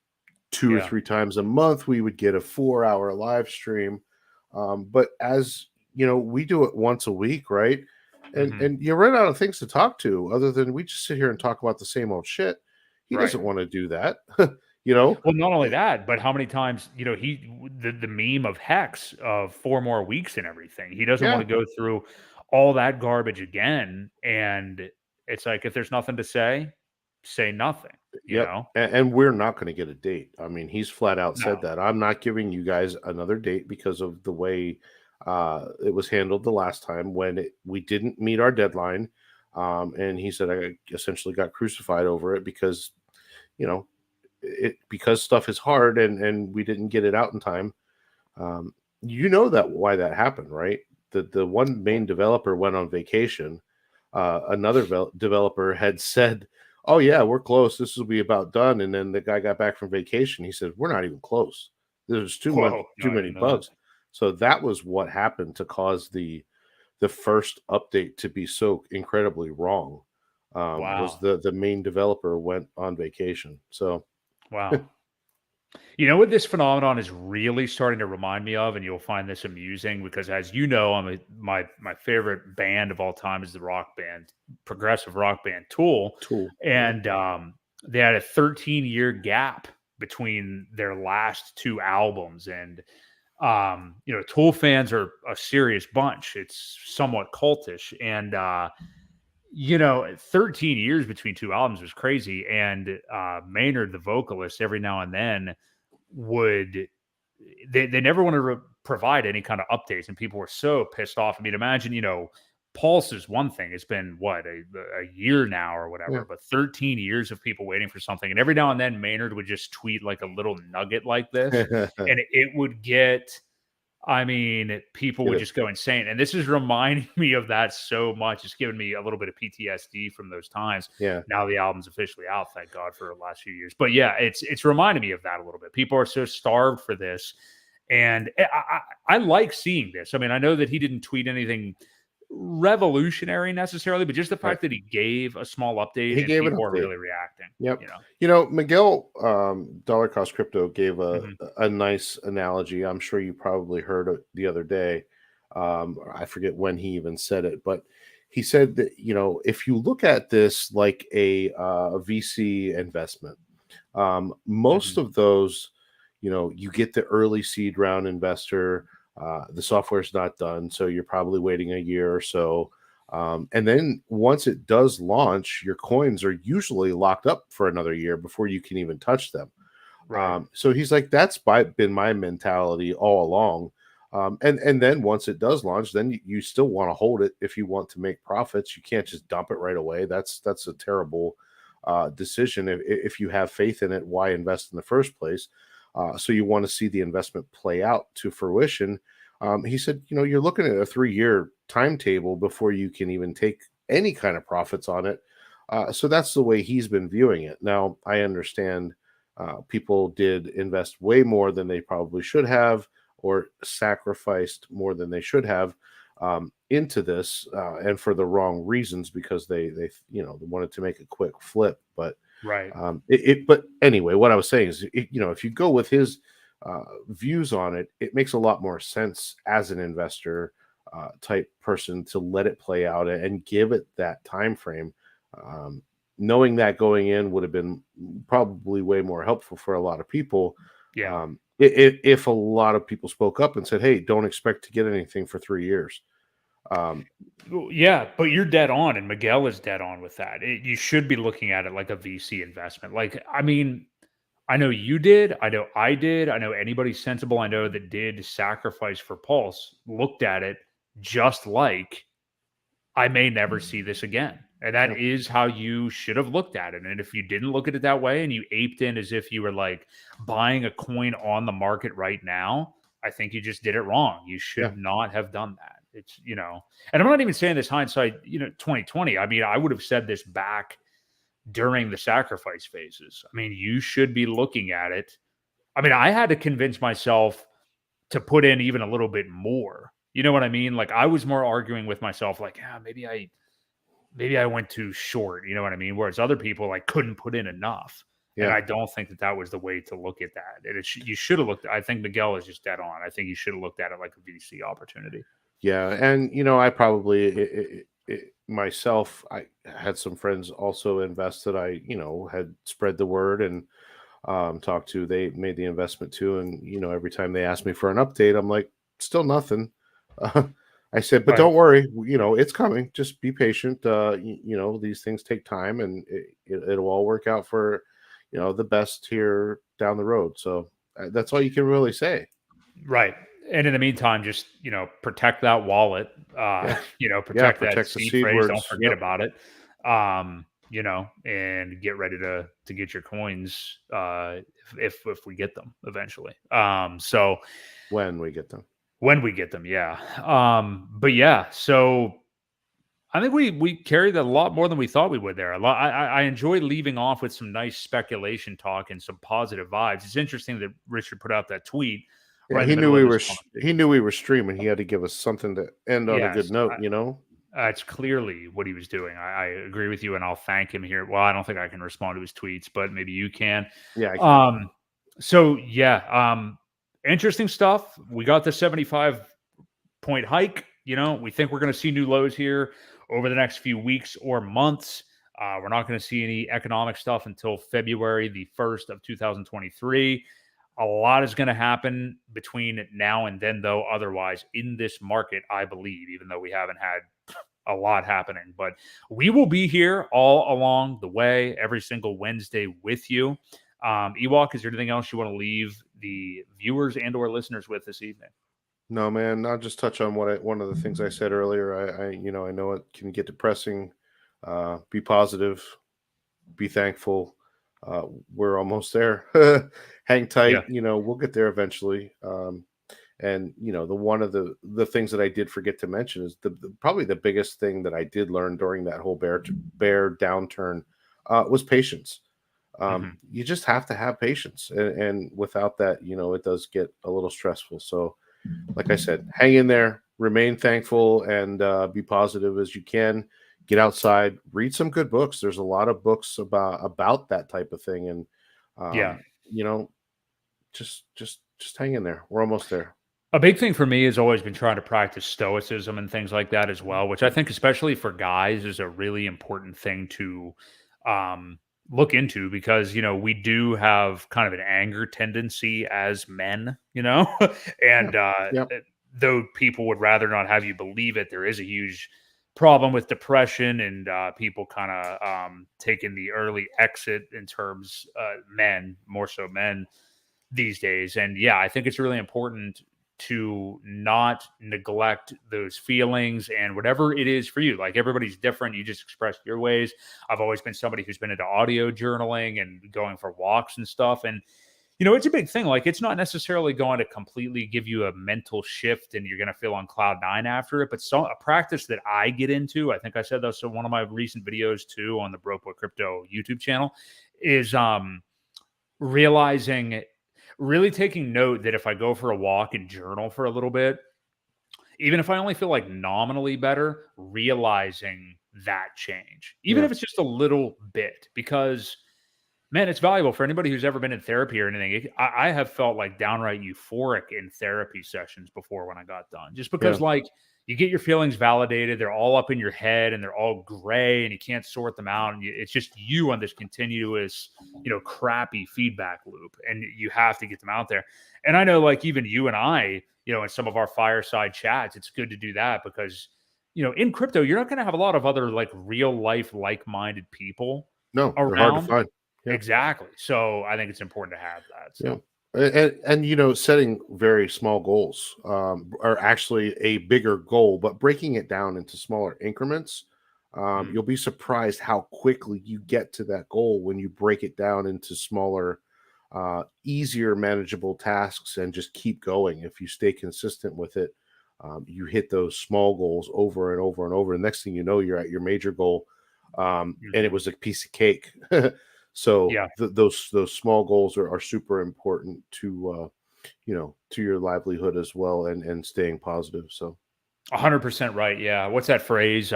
Speaker 2: 2 or
Speaker 1: Yeah.
Speaker 2: 3 times a month. We would get a 4-hour live stream, but as we do it once a week, right? And you run out of things to talk to other than we just sit here and talk about the same old shit. He
Speaker 1: Right.
Speaker 2: doesn't want to do that.
Speaker 1: Well, not only that, but how many times, the meme of Hex of 4 more weeks and everything. He doesn't
Speaker 2: Yeah.
Speaker 1: want to go through all that garbage again. And it's like, if there's nothing to say nothing,
Speaker 2: Yep. And we're not going to get a date. I mean, he's flat out
Speaker 1: No.
Speaker 2: said that. I'm not giving you guys another date because of the way it was handled the last time when we didn't meet our deadline. And he said I essentially got crucified over it because, because stuff is hard and we didn't get it out in time. That why that happened, right? The one main developer went on vacation. Another developer had said, "Oh yeah, we're close. This will be about done." And then the guy got back from vacation. He said, "We're not even close. There's too
Speaker 1: Whoa, no, I
Speaker 2: many
Speaker 1: didn't know that.
Speaker 2: bugs." So that was what happened to cause the first update to be so incredibly wrong. Was
Speaker 1: Wow.
Speaker 2: the main developer went on vacation? So
Speaker 1: Wow. You know what this phenomenon is really starting to remind me of, and you'll find this amusing because, as you know, my favorite band of all time is the rock band, progressive rock band Tool,
Speaker 2: tool.
Speaker 1: and they had a 13-year gap between their last two albums. And Tool fans are a serious bunch. It's somewhat cultish. And 13 years between two albums was crazy. And Maynard, the vocalist, every now and then would they never want to provide any kind of updates, and people were so pissed off. I mean, imagine, Pulse is one thing. It's been what, a year now or whatever, but 13 years of people waiting for something. And every now and then Maynard would just tweet like a little nugget like this, and it would get, I mean, people would just go insane. And this is reminding me of that so much. It's given me a little bit of PTSD from those times.
Speaker 2: Yeah.
Speaker 1: Now the album's officially out, thank God, for the last few years. But yeah, it's reminding me of that a little bit. People are so starved for this. And I like seeing this. I mean, I know that he didn't tweet anything revolutionary necessarily, but just the fact that he gave a small update,
Speaker 2: he gave
Speaker 1: people
Speaker 2: are
Speaker 1: really reacting.
Speaker 2: Yep. Miguel Dollar Cost Crypto gave a nice analogy. I'm sure you probably heard it the other day. I forget when he even said it, but he said that, if you look at this like a VC investment, most of those, you get the early seed round investor. The software's not done, so you're probably waiting a year or so. And then once it does launch, your coins are usually locked up for another year before you can even touch them.
Speaker 1: Right.
Speaker 2: So he's like, that's been my mentality all along. And then once it does launch, then you still want to hold it if you want to make profits. You can't just dump it right away. That's a terrible decision. If you have faith in it, why invest in the first place? So you want to see the investment play out to fruition. He said, you're looking at a 3-year timetable before you can even take any kind of profits on it. So that's the way he's been viewing it. Now, I understand people did invest way more than they probably should have, or sacrificed more than they should have into this, and for the wrong reasons, because they wanted to make a quick flip. But
Speaker 1: right.
Speaker 2: But anyway, what I was saying is, if you go with his views on it, it makes a lot more sense as an investor type person to let it play out and give it that time frame. Knowing that going in would have been probably way more helpful for a lot of people.
Speaker 1: Yeah.
Speaker 2: If a lot of people spoke up and said, hey, don't expect to get anything for 3 years.
Speaker 1: Yeah, but you're dead on, and Miguel is dead on with that. You should be looking at it like a VC investment. Like, I mean, I know you did. I know I did. I know anybody sensible I know that did sacrifice for Pulse looked at it just like, I may never see this again. And that is how you should have looked at it. And if you didn't look at it that way and you aped in as if you were like buying a coin on the market right now, I think you just did it wrong. You should not have done that. It's, and I'm not even saying this hindsight, 2020. I mean, I would have said this back during the sacrifice phases. I mean, you should be looking at it. I mean, I had to convince myself to put in even a little bit more. You know what I mean? Like, I was more arguing with myself, like, maybe I went too short. You know what I mean? Whereas other people like couldn't put in enough. Yeah. And I don't think that was the way to look at that. And you should have looked. I think Miguel is just dead on. I think you should have looked at it like a VC opportunity.
Speaker 2: Yeah, and I probably myself, I had some friends also invest that I had spread the word and talked to. They made the investment too, and every time they asked me for an update, I'm like, still nothing. I said, but don't worry, it's coming. Just be patient. These things take time, and it'll all work out for the best here down the road. So that's all you can really say.
Speaker 1: Right. And in the meantime, just, protect that wallet, protect that seed phrase. Don't forget about it. And get ready to get your coins if we get them eventually. So
Speaker 2: when we get them.
Speaker 1: Yeah. But yeah, so I think we carried a lot more than we thought we would there. I enjoy leaving off with some nice speculation talk and some positive vibes. It's interesting that Richard put out that tweet.
Speaker 2: Right, he knew we were streaming. He had to give us something to end on a good note,
Speaker 1: That's clearly what he was doing. I agree with you, and I'll thank him here. Well, I don't think I can respond to his tweets, but maybe you can.
Speaker 2: Yeah, I can.
Speaker 1: So yeah, interesting stuff. We got the 75-point hike. We think we're going to see new lows here over the next few weeks or months. We're not going to see any economic stuff until February the 1st of 2023. A lot is going to happen between now and then, though, otherwise, in this market, I believe, even though we haven't had a lot happening. But we will be here all along the way, every single Wednesday with you. Ewok, is there anything else you want to leave the viewers and or listeners with this evening?
Speaker 2: No, man. I'll just touch on one of the things I said earlier. I know it can get depressing. Be positive. Be thankful. We're almost there. Hang tight.
Speaker 1: Yeah.
Speaker 2: We'll get there eventually. And the one of the things that I did forget to mention is probably the biggest thing that I did learn during that whole bear downturn was patience. You just have to have patience, and without that, it does get a little stressful. So, like I said, hang in there, remain thankful, and be positive as you can. Get outside, read some good books. There's a lot of books about that type of thing, and
Speaker 1: Yeah.
Speaker 2: just hang in there. We're almost there.
Speaker 1: A big thing for me has always been trying to practice stoicism and things like that as well, which I think, especially for guys, is a really important thing to um, look into because, we do have kind of an anger tendency as men, and
Speaker 2: Yeah.
Speaker 1: though people would rather not have you believe it, there is a huge problem with depression and people kind of taking the early exit in terms men, more so men these days. And yeah, I think it's really important to not neglect those feelings and whatever it is for you. Like everybody's different. You just express your ways. I've always been somebody who's been into audio journaling and going for walks and stuff. And, it's a big thing. Like it's not necessarily going to completely give you a mental shift and you're going to feel on cloud nine after it. But a practice that I get into, I think I said this in one of my recent videos too on the Brok Crypto YouTube channel, is realizing really taking note that if I go for a walk and journal for a little bit, even if I only feel like nominally better, realizing that change, even
Speaker 2: Yeah.
Speaker 1: if it's just a little bit, because man, it's valuable for anybody who's ever been in therapy or anything. I have felt like downright euphoric in therapy sessions before when I got done, just because
Speaker 2: Yeah.
Speaker 1: like you get your feelings validated. They're all up in your head and they're all gray and you can't sort them out. And it's just you on this continuous, crappy feedback loop and you have to get them out there. And I know like even you and I, in some of our fireside chats, it's good to do that because, in crypto, you're not going to have a lot of other like real life, like-minded people
Speaker 2: No, they're hard to
Speaker 1: around.
Speaker 2: find. Yeah.
Speaker 1: Exactly. So I think it's important to have that.
Speaker 2: Yeah.
Speaker 1: So
Speaker 2: And setting very small goals are actually a bigger goal, but breaking it down into smaller increments,
Speaker 1: mm,
Speaker 2: you'll be surprised how quickly you get to that goal when you break it down into smaller, easier manageable tasks and just keep going. If you stay consistent with it, you hit those small goals over and over and over. And next thing you know, you're at your major goal, and it was a piece of cake. So
Speaker 1: yeah,
Speaker 2: those small goals are super important to to your livelihood as well and staying positive. So
Speaker 1: 100% right. Yeah. What's that phrase?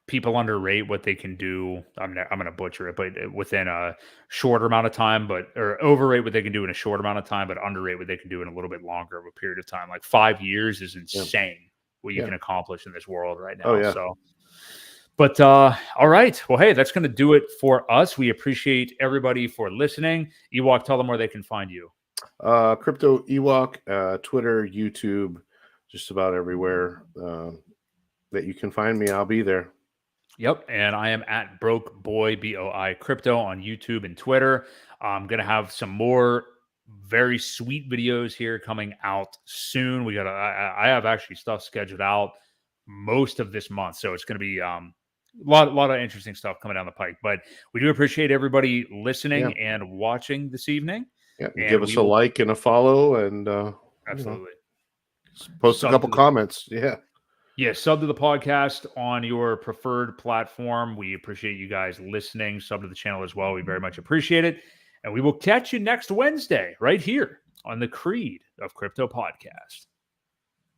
Speaker 1: People underrate what they can do. I'm going to butcher it, but within a shorter amount of time, or overrate what they can do in a short amount of time, but underrate what they can do in a little bit longer of a period of time. Like 5 years is
Speaker 2: yeah.
Speaker 1: insane what you
Speaker 2: Yeah.
Speaker 1: can accomplish in this world right
Speaker 2: Oh
Speaker 1: now.
Speaker 2: yeah.
Speaker 1: So, but all right. Well, hey, that's going to do it for us. We appreciate everybody for listening. Ewok, tell them where they can find you.
Speaker 2: Crypto Ewok, Twitter, YouTube, just about everywhere that you can find me. I'll be there.
Speaker 1: Yep. And I am at Broke Boy, BOI Crypto on YouTube and Twitter. I'm going to have some more very sweet videos here coming out soon. I have actually stuff scheduled out most of this month. So it's going to be a lot of interesting stuff coming down the pike. But we do appreciate everybody
Speaker 2: Yeah.
Speaker 1: listening and watching this evening.
Speaker 2: Yeah. Give
Speaker 1: And
Speaker 2: us
Speaker 1: we
Speaker 2: a
Speaker 1: will
Speaker 2: like and a follow and
Speaker 1: absolutely
Speaker 2: post a
Speaker 1: sub
Speaker 2: couple
Speaker 1: to the
Speaker 2: comments. Yeah.
Speaker 1: Yeah, sub to the podcast on your preferred platform. We appreciate you guys listening. Sub to the channel as well. We very much appreciate it. And we will catch you next Wednesday right here on the Creed of Crypto podcast.